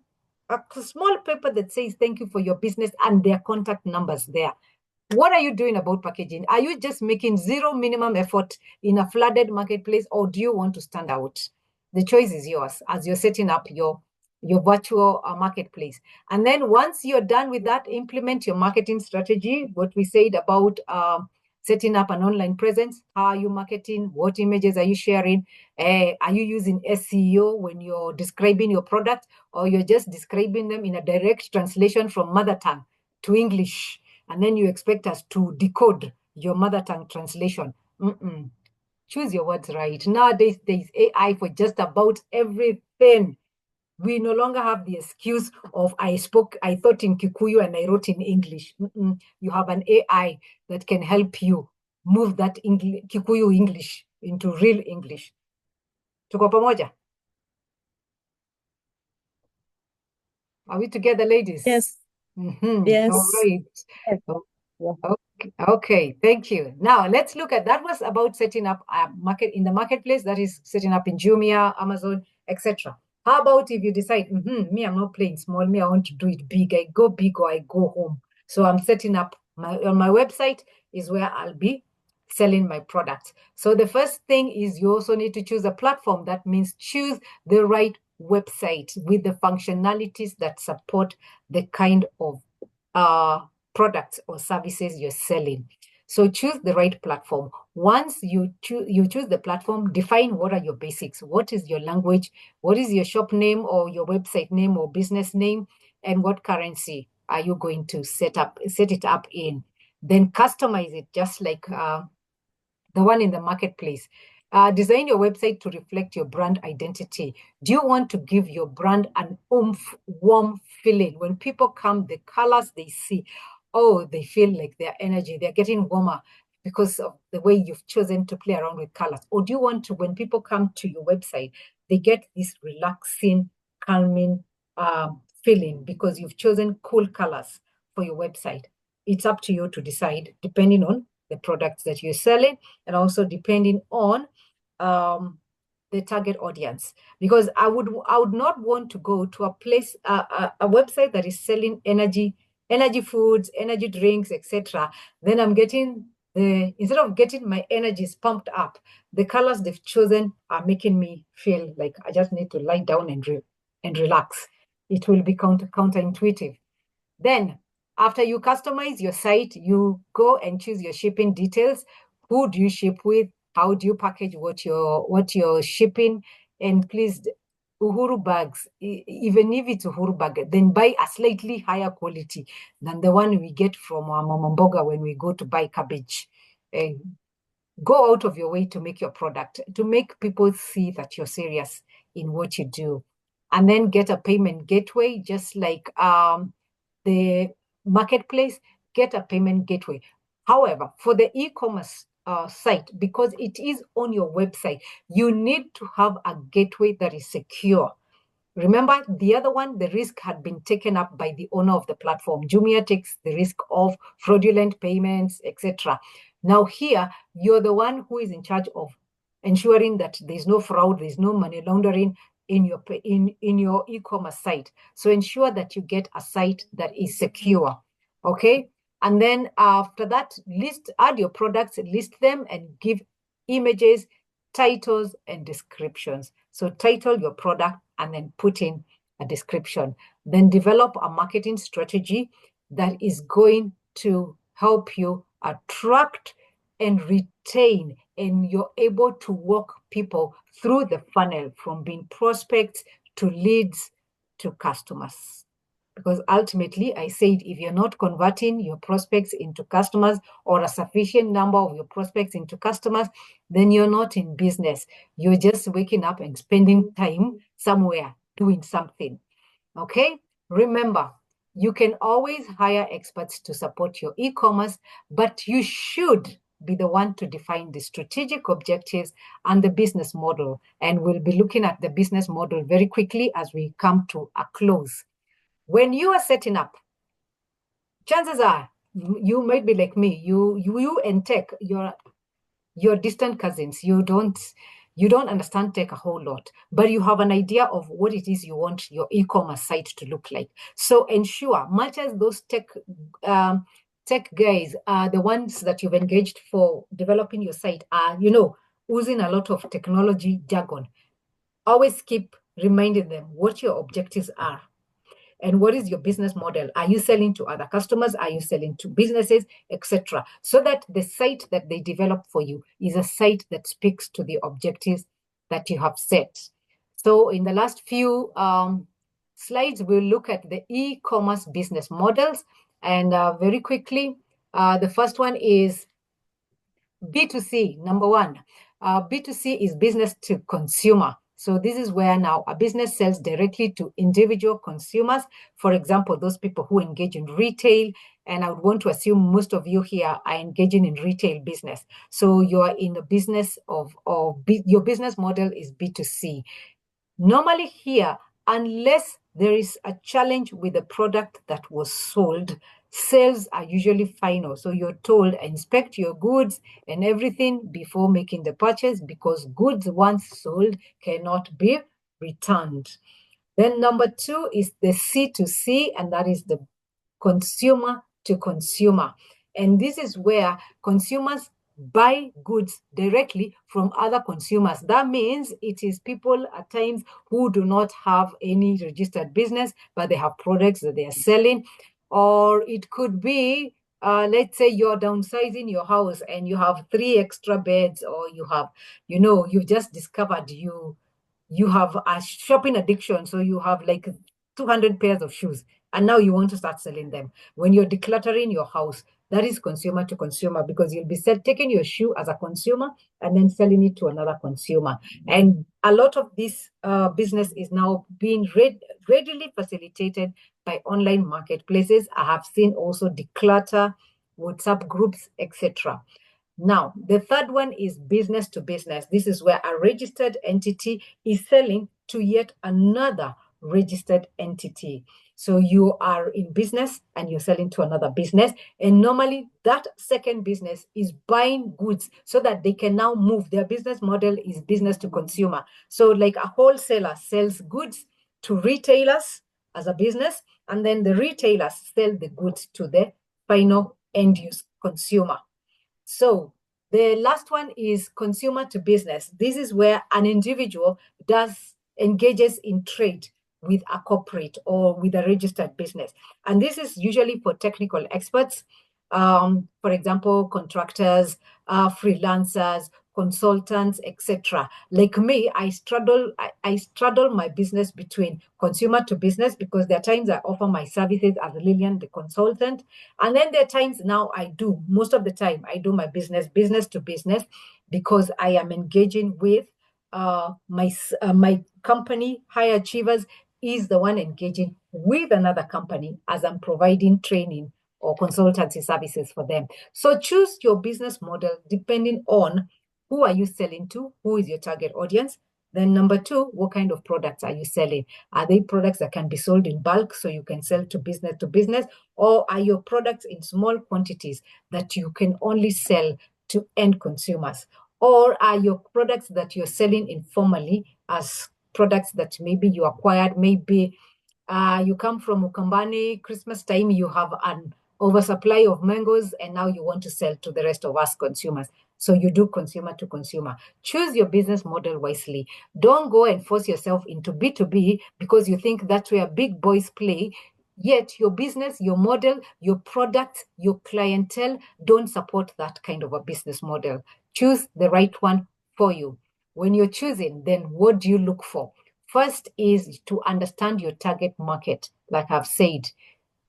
paper that says thank you for your business and their contact numbers there. What are you doing about packaging? Are you just making zero minimum effort in a flooded marketplace, or do you want to stand out? The choice is yours as you're setting up your virtual marketplace. And then once you're done with that, implement your marketing strategy. What we said about setting up an online presence. How are you marketing? What images are you sharing? Are you using SEO when you're describing your product, or you're just describing them in a direct translation from mother tongue to English, and then you expect us to decode your mother tongue translation? Choose your words right. Nowadays, there's AI for just about everything. We no longer have the excuse of I thought in Kikuyu and I wrote in English. You have an AI that can help you move that Kikuyu English into real English. Tuko pamoja? Are we together, ladies? Yes. Yes. All right. Okay, thank you. Now let's look at, that was about setting up a market in the marketplace, that is setting up in Jumia, Amazon, etc. How about if you decide, me, I'm not playing small, me, I want to do it big. I go big or I go home. So I'm setting up on my website is where I'll be selling my products. So the first thing is you also need to choose a platform. That means choose the right website with the functionalities that support the kind of products or services you're selling. So choose the right platform. Once you choose the platform, define what are your basics. What is your language? What is your shop name or your website name or business name? And what currency are you going to set it up in? Then customize it just like the one in the marketplace. Design your website to reflect your brand identity. Do you want to give your brand an warm feeling? When people come, the colors they see, they feel like their energy, they're getting warmer because of the way you've chosen to play around with colors? Or do you want to, when people come to your website, they get this relaxing, calming feeling because you've chosen cool colors for your website? It's up to you to decide, depending on the products that you're selling, and also depending on the target audience. Because I would not want to go to a place, a website that is selling energy foods, energy drinks, etc. Then I'm getting instead of getting my energies pumped up, the colors they've chosen are making me feel like I just need to lie down and relax. It will be counterintuitive. Then after you customize your site, you go and choose your shipping details. Who do you ship with? How do you package what you're shipping? And please, Uhuru bags, even if it's Uhuru bag, then buy a slightly higher quality than the one we get from our Mama Mboga when we go to buy cabbage. go out of your way to make your product, to make people see that you're serious in what you do. And then get a payment gateway, just like the marketplace, get a payment gateway. However, for the e-commerce site, because it is on your website, you need to have a gateway that is secure. Remember, the other one, the risk had been taken up by the owner of the platform. Jumia takes the risk of fraudulent payments, etc. Now here, you're the one who is in charge of ensuring that there's no fraud, there's no money laundering in your e-commerce site. So ensure that you get a site that is secure, okay? And then after that, add your products, list them, and give images, titles, and descriptions. So title your product and then put in a description. Then develop a marketing strategy that is going to help you attract and retain, and you're able to walk people through the funnel from being prospects to leads to customers. Because ultimately, I said, if you're not converting your prospects into customers or a sufficient number of your prospects into customers, then you're not in business. You're just waking up and spending time somewhere doing something. Okay? Remember, you can always hire experts to support your e-commerce, but you should be the one to define the strategic objectives and the business model. And we'll be looking at the business model very quickly as we come to a close. When you are setting up, chances are you might be like me. You and tech, you're distant cousins. You don't understand tech a whole lot, but you have an idea of what it is you want your e-commerce site to look like. So ensure, much as those tech guys are the ones that you've engaged for developing your site are, using a lot of technology jargon, always keep reminding them what your objectives are. And what is your business model? Are you selling to other customers? Are you selling to businesses, etc.? So that the site that they develop for you is a site that speaks to the objectives that you have set. So in the last few slides, we'll look at the e-commerce business models. And very quickly, the first one is B2C, number one. B2C is business to consumer. So this is where now a business sells directly to individual consumers. For example, those people who engage in retail, and I would want to assume most of you here are engaging in retail business. So you are in the business your business model is B2C. Normally here, unless there is a challenge with the product that was sold, sales are usually final. So you're told, inspect your goods and everything before making the purchase, because goods once sold cannot be returned. Then number two is the C2C, and that is the consumer to consumer. And this is where consumers buy goods directly from other consumers. That means it is people at times who do not have any registered business, but they have products that they are selling. Or it could be, let's say you're downsizing your house and you have 3 extra beds, or you have, you've just discovered you have a shopping addiction. So you have like 200 pairs of shoes, and now you want to start selling them. When you're decluttering your house, that is consumer to consumer, because you'll be taking your shoe as a consumer and then selling it to another consumer. And a lot of this business is now being readily facilitated by online marketplaces. I have seen also declutter, WhatsApp groups, etc. Now, the third one is business to business. This is where a registered entity is selling to yet another registered entity. So you are in business and you're selling to another business. And normally that second business is buying goods so that they can now move. Their business model is business to consumer. So like a wholesaler sells goods to retailers as a business, and then the retailers sell the goods to the final end use consumer. So the last one is consumer to business. This is where an individual engages in trade with a corporate or with a registered business. And this is usually for technical experts, for example, contractors, freelancers, consultants, etc. Like me, I straddle my business between consumer to business, because there are times I offer my services as Lillian, the consultant. And then there are times now most of the time, I do my business to business, because I am engaging with my company. High Achievers is the one engaging with another company as I'm providing training or consultancy services for them. So choose your business model depending on who are you selling to, who is your target audience. Then number two, what kind of products are you selling? Are they products that can be sold in bulk so you can sell to business, or are your products in small quantities that you can only sell to end consumers? Or are your products that you're selling informally as products that maybe you acquired, maybe you come from Ukambani, Christmas time, you have an oversupply of mangoes, and now you want to sell to the rest of us consumers. So you do consumer to consumer. Choose your business model wisely. Don't go and force yourself into B2B because you think that's where big boys play. Yet your business, your model, your product, your clientele don't support that kind of a business model. Choose the right one for you. When you're choosing, then what do you look for? First is to understand your target market. Like I've said,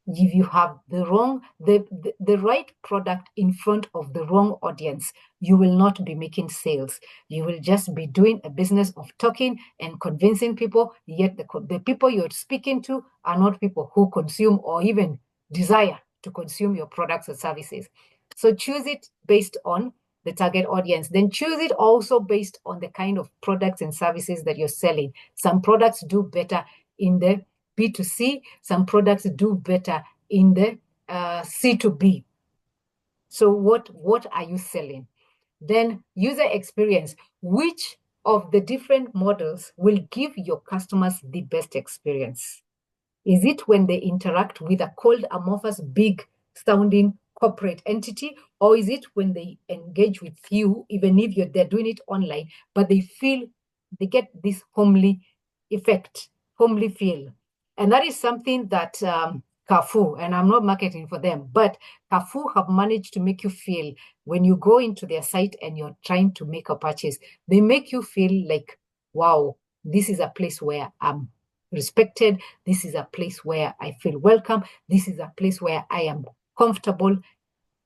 if you have the right product in front of the wrong audience, you will not be making sales. You will just be doing a business of talking and convincing people, yet the people you're speaking to are not people who consume or even desire to consume your products or services. So choose it based on the target audience. Then choose it also based on the kind of products and services that you're selling. Some products do better in the B2C, some products do better in the C2B. So what are you selling? Then user experience. Which of the different models will give your customers the best experience? Is it when they interact with a cold, amorphous, big sounding corporate entity, or is it when they engage with you, even if they're doing it online, but they get this homely effect, homely feel? And that is something that Carrefour, and I'm not marketing for them, but Carrefour have managed to make you feel when you go into their site and you're trying to make a purchase, they make you feel like, wow, this is a place where I'm respected. This is a place where I feel welcome. This is a place where I am comfortable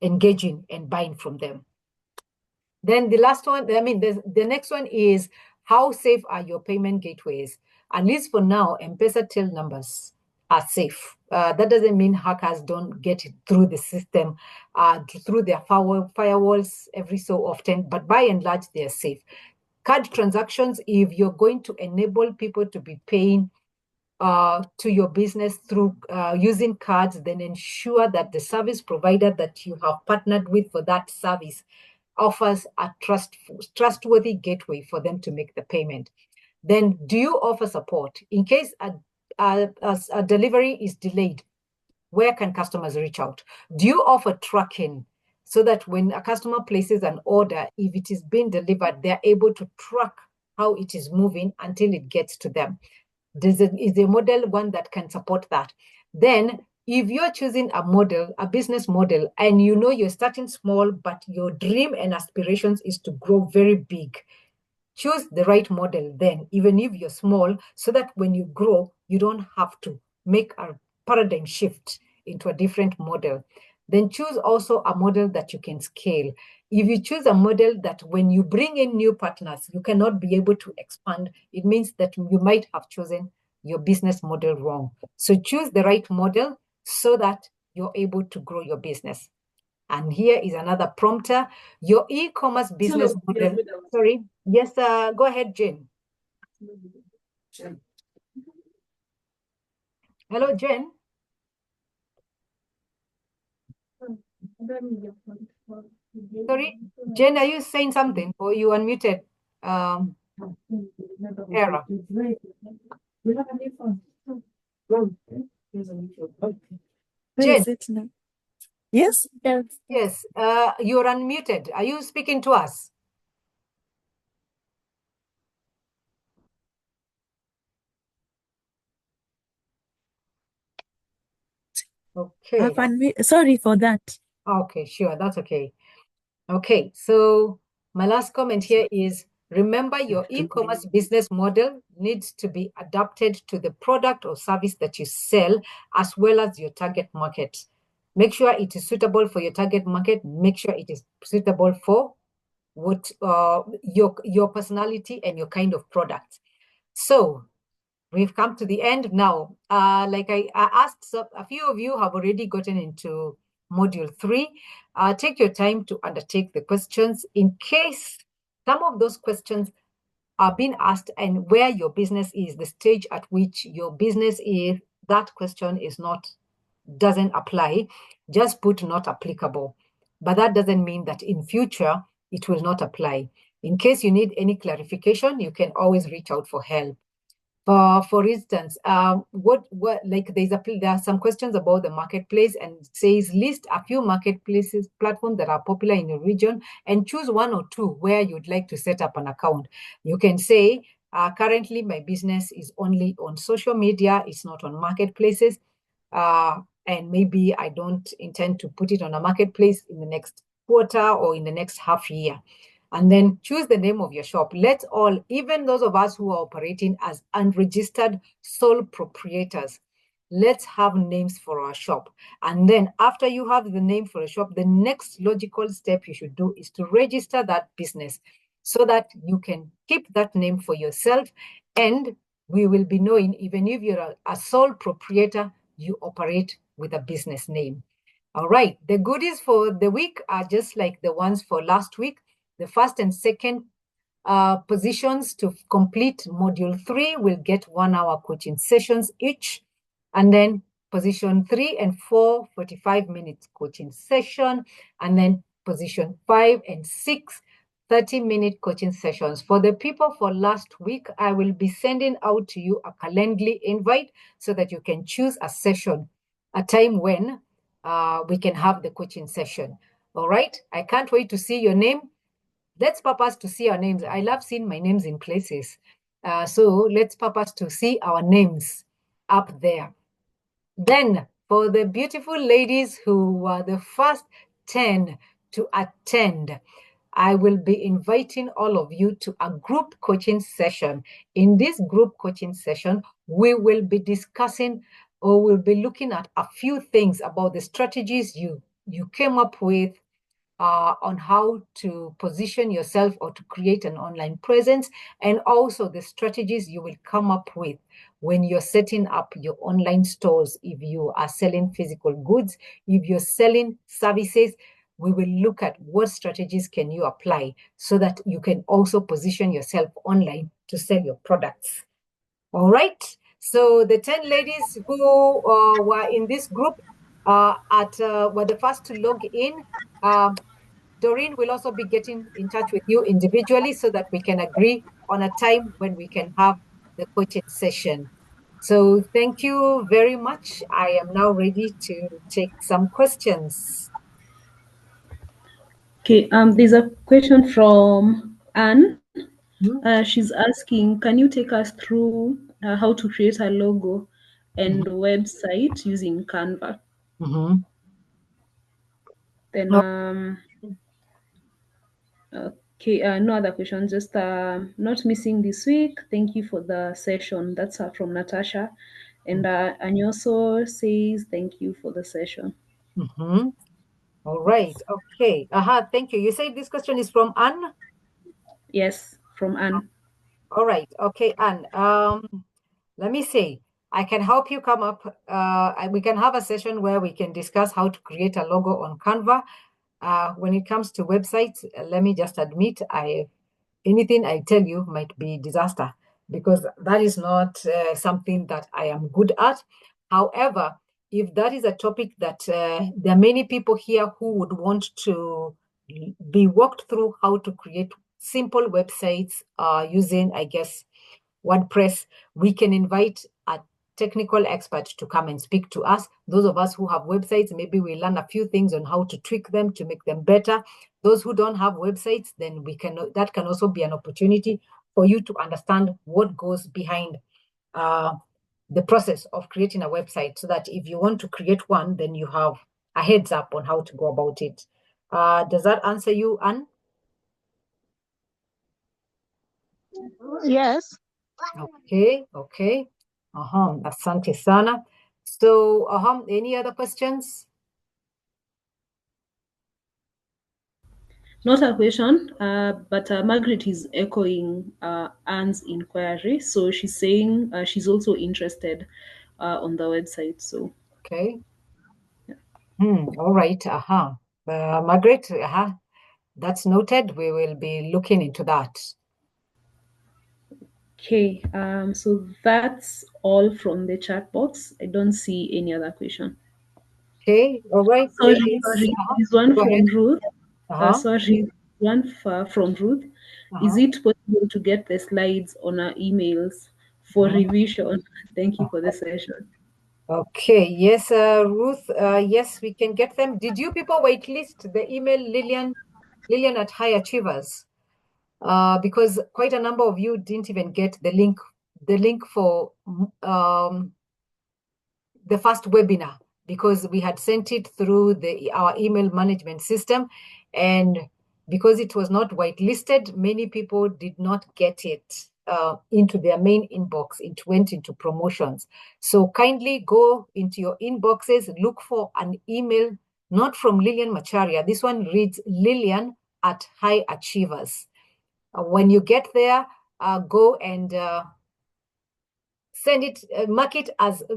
engaging and buying from them. Then the last one, the next one is, how safe are your payment gateways? At least for now, M-Pesa till numbers are safe. That doesn't mean hackers don't get it through the system, through their firewalls every so often, but by and large, they're safe. Card transactions, if you're going to enable people to be paying to your business through using cards, then ensure that the service provider that you have partnered with for that service offers a trustworthy gateway for them to make the payment. Then do you offer support in case a delivery is delayed? Where can customers reach out? Do you offer tracking so that when a customer places an order, if it is being delivered, they're able to track how it is moving until it gets to them? Is the model one that can support that? Then if you're choosing a model, a business model, and you know you're starting small, but your dream and aspirations is to grow very big, choose the right model then, even if you're small, so that when you grow, you don't have to make a paradigm shift into a different model. Then choose also a model that you can scale. If you choose a model that when you bring in new partners, you cannot be able to expand, it means that you might have chosen your business model wrong. So choose the right model so that you're able to grow your business. And here is another prompter. Your e-commerce business model. Sorry. Yes, go ahead, Jane. Hello, Jen. Sorry, Jen, are you saying something or you unmuted? Error. Where Jen. is it now? Yes? Yes, you're unmuted. Are you speaking to us? Okay. Sorry for that. Okay, sure. That's okay. Okay, so My last comment here is, remember your e-commerce business model needs to be adapted to the product or service that you sell, as well as your target market. Make sure it is suitable for your target market. Make sure it is suitable for what your personality and your kind of product. So we've come to the end now. Like I asked, a few of you have already gotten into module 3. Take your time to undertake the questions. In case some of those questions are being asked and where your business is, the stage at which your business is, that question doesn't apply, just put not applicable. But that doesn't mean that in future it will not apply. In case you need any clarification, you can always reach out for help. For instance, there are some questions about the marketplace, and it says list a few marketplaces platforms that are popular in your region and choose one or two where you'd like to set up an account. You can say, currently my business is only on social media, it's not on marketplaces, and maybe I don't intend to put it on a marketplace in the next quarter or in the next half year. And then choose the name of your shop. Let's all, even those of us who are operating as unregistered sole proprietors, let's have names for our shop. And then after you have the name for a shop, the next logical step you should do is to register that business so that you can keep that name for yourself. And we will be knowing, even if you're a sole proprietor, you operate with a business name. All right, the goodies for the week are just like the ones for last week. The first and second positions to complete module 3 will get 1 hour coaching sessions each. And then position 3 and 4, 45 minutes coaching session. And then position 5 and 6, 30-minute coaching sessions. For the people for last week, I will be sending out to you a Calendly invite so that you can choose a session, a time when we can have the coaching session. All right, I can't wait to see your name. Let's purpose to see our names. I love seeing my names in places. So let's purpose to see our names up there. Then for the beautiful ladies who were the first 10 to attend, I will be inviting all of you to a group coaching session. In this group coaching session, we will be discussing, or we'll be looking at a few things about the strategies you came up with on how to position yourself or to create an online presence, and also the strategies you will come up with when you're setting up your online stores. If you are selling physical goods, if you're selling services, we will look at what strategies can you apply so that you can also position yourself online to sell your products. All right. So the 10 ladies who were in this group were the first to log in. Doreen will also be getting in touch with you individually so that we can agree on a time when we can have the coaching session. So thank you very much. I am now ready to take some questions. Okay, there's a question from Anne. She's asking, can you take us through how to create a logo and website using Canva? Then okay, no other questions, just not missing this week. Thank you for the session. That's from Natasha. And Anyoso says thank you for the session. All right. Okay. Thank you. You say this question is from Anne? Yes, from Anne. All right. Okay, Anne. Let me see. I can help you come up. We can have a session where we can discuss how to create a logo on Canva. When it comes to websites, let me just admit, anything I tell you might be disaster, because that is not something that I am good at. However, if that is a topic that there are many people here who would want to be walked through how to create simple websites using, I guess, WordPress, we can invite a technical expert to come and speak to us. Those of us who have websites, maybe we learn a few things on how to tweak them to make them better. Those who don't have websites, then that can also be an opportunity for you to understand what goes behind the process of creating a website, so that if you want to create one, then you have a heads up on how to go about it. Does that answer you, Anne? Yes. Okay. Asante sana. So, any other questions? Not a question, but Margaret is echoing Anne's inquiry. So she's saying she's also interested on the website. So Okay. All right. Margaret, that's noted. We will be looking into that. okay, so that's all from the chat box. I don't see any other question. Okay. All right. Sorry, Ladies, this one go from ahead. Ruth. Uh-huh. From Ruth. Is Uh-huh. it possible to get the slides on our emails for Mhm. revision? Thank you for the session. Okay. Yes, Ruth. Yes, we can get them. Did you people waitlist the email Lillian at High Achievers? Because quite a number of you didn't even get the link for the first webinar, because we had sent it through our email management system, and because it was not whitelisted, many people did not get it into their main inbox. It went into promotions. So kindly go into your inboxes, look for an email, not from Lillian Macharia. This one reads Lillian at High Achievers. When you get there, go and send it,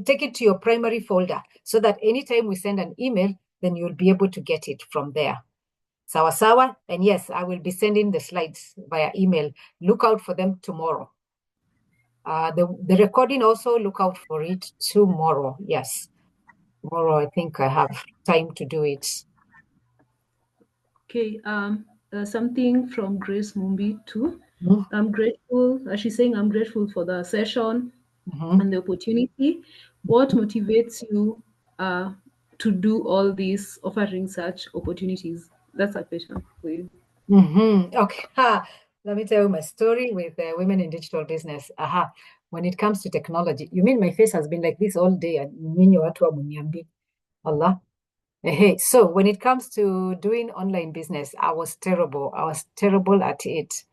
take it to your primary folder, so that anytime we send an email, then you'll be able to get it from there. Sawa sawa. And yes, I will be sending the slides via email. Look out for them tomorrow. The recording also, look out for it tomorrow. Yes, tomorrow I think I have time to do it. Okay, something from Grace Mumbi too. Mm-hmm. I'm grateful. She's saying, I'm grateful for the session and the opportunity. What motivates you to do all these, offering such opportunities? That's a question for you. Okay. Let me tell you my story with women in digital business. When it comes to technology, you mean my face has been like this all day? And nyinyi watu wa Munyambi. Allah. Hey, so when it comes to doing online business, I was terrible. I was terrible at it.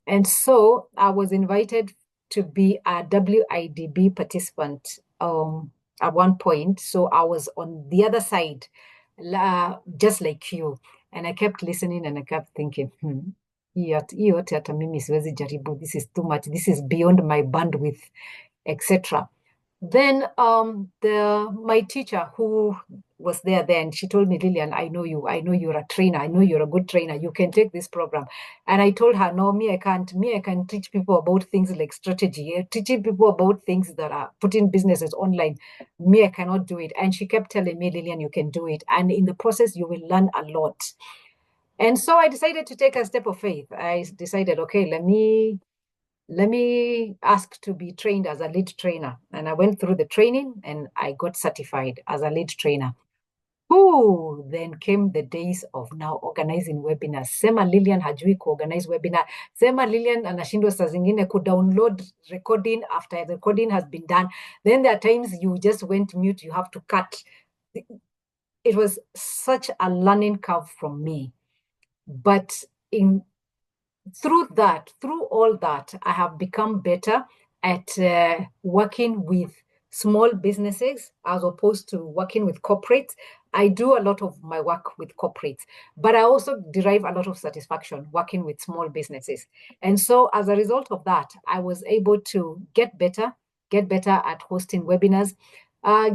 And so I was invited to be a WIDB participant at one point. So I was on the other side, just like you. And I kept listening and I kept thinking, hii yote hata mimi siwezi jaribu. This is too much. This is beyond my bandwidth, etc. Then my teacher who was there then, she told me, Lillian, I know you. I know you're a trainer. I know you're a good trainer. You can take this program. And I told her, no, me, I can't. Me, I can teach people about things like strategy, teaching people about things that are putting businesses online. Me, I cannot do it. And she kept telling me, Lillian, you can do it. And in the process, you will learn a lot. And so I decided to take a step of faith. I decided, okay, let me ask to be trained as a lead trainer. And I went through the training and I got certified as a lead trainer. Then came the days of now organizing webinars. Sema Lillian hajui kuorganize webinar. Sema Lillian anashindwa saa zingine download recording after the recording has been done. Then there are times you just went mute, you have to cut. It was such a learning curve from me. But through all that, I have become better at working with small businesses as opposed to working with corporates. I do a lot of my work with corporates, but I also derive a lot of satisfaction working with small businesses. And so as a result of that, I was able to get better at hosting webinars,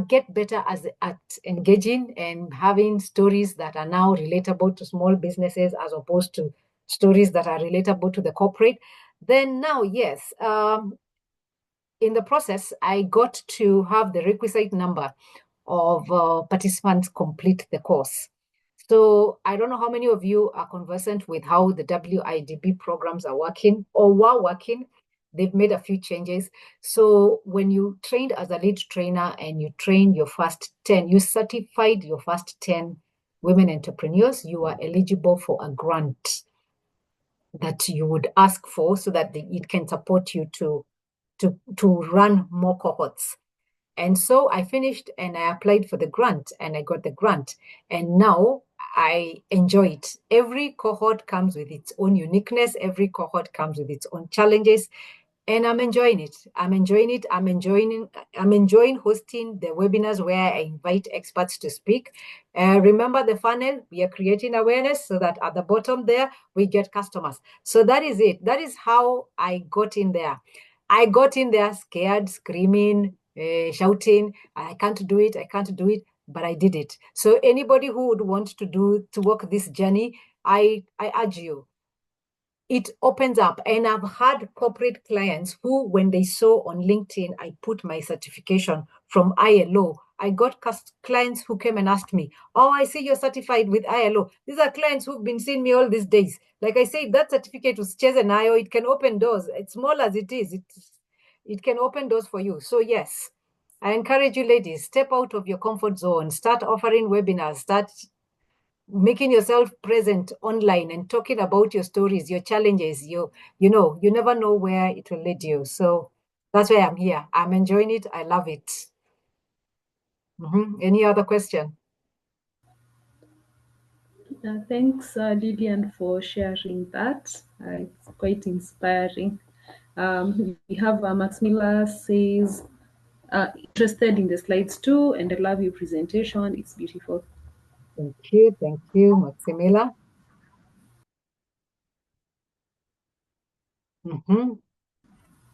get better at engaging and having stories that are now relatable to small businesses as opposed to stories that are relatable to the corporate. Then now, yes, in the process, I got to have the requisite number of participants complete the course. So I don't know how many of you are conversant with how the WIDB programs are working or were working. They've made a few changes. So when you trained as a lead trainer and you trained your first 10, you certified your first 10 women entrepreneurs, you are eligible for a grant that you would ask for so that it can support you to run more cohorts. And so I finished and I applied for the grant and I got the grant. And now I enjoy it. Every cohort comes with its own uniqueness. Every cohort comes with its own challenges. And I'm enjoying it. I'm enjoying hosting the webinars where I invite experts to speak. Remember the funnel, we are creating awareness so that at the bottom there, we get customers. So that is it. That is how I got in there. I got in there scared, screaming, shouting, I can't do it, but I did it. So anybody who would want to walk this journey, I urge you. It opens up. And I've had corporate clients who, when they saw on LinkedIn, I put my certification from ILO. I got clients who came and asked me, oh, I see you're certified with ILO. These are clients who've been seeing me all these days. Like I said, that certificate was chosen IO. It can open doors. It's small as it is. It can open doors for you. So yes, I encourage you ladies, step out of your comfort zone, start offering webinars, start making yourself present online and talking about your stories, your challenges. You never know where it will lead you. So that's why I'm here. I'm enjoying it. I love it. Any other question? Thanks, Lillian, for sharing that. It's quite inspiring. We have Maximila says, interested in the slides too, and I love your presentation. It's beautiful. Thank you, Maximila.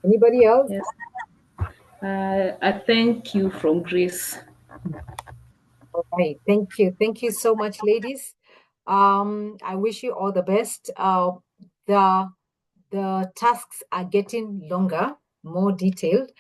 Anybody else? Yes. A thank you from Grace. All right, thank you. Thank you so much, ladies. I wish you all the best. The tasks are getting longer, more detailed,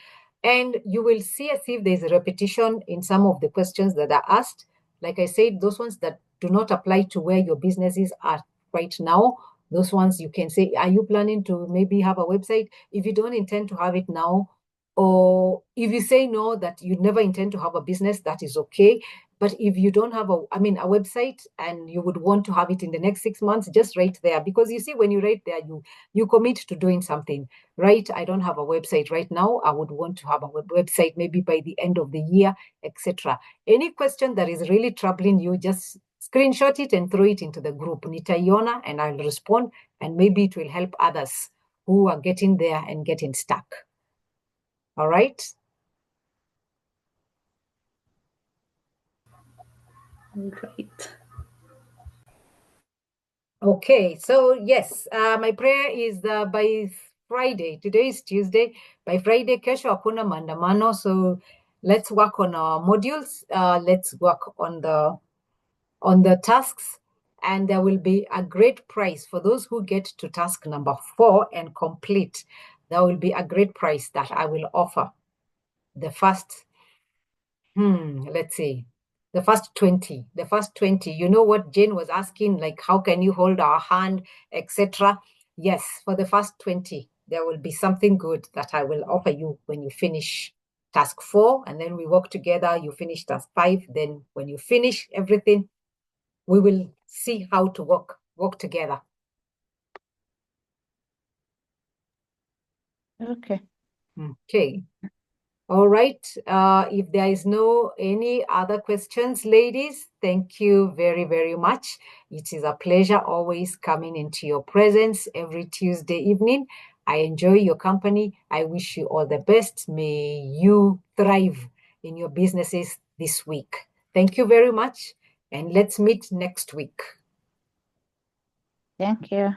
and you will see as if there's a repetition in some of the questions that are asked. Like I said, those ones that do not apply to where your businesses are right now, those ones you can say, are you planning to maybe have a website? If you don't intend to have it now, or if you say no, that you never intend to have a business, that is okay. But if you don't have a website and you would want to have it in the next 6 months, just write there. Because you see, when you write there, you commit to doing something, right? I don't have a website right now. I would want to have a website maybe by the end of the year, etc. Any question that is really troubling you, just screenshot it and throw it into the group. Nitaiona, and I'll respond, and maybe it will help others who are getting there and getting stuck. All right? All right. Okay, so yes, my prayer is that by Friday, today is Tuesday, by Friday, kesho hakuna maandamano, so let's work on our modules, let's work on the tasks, and there will be a great prize for those who get to task number 4 and complete. There will be a great prize that I will offer. The first, let's see, the first 20, you know what Jane was asking, like, how can you hold our hand, etc. Yes, for the first 20, there will be something good that I will offer you when you finish task 4, and then we work together. You finish task 5, then when you finish everything, we will see how to work together. Okay. Okay. All right. If there is any other questions, ladies, thank you very, very much. It is a pleasure always coming into your presence every Tuesday evening. I enjoy your company. I wish you all the best. May you thrive in your businesses this week. Thank you very much, and let's meet next week. Thank you.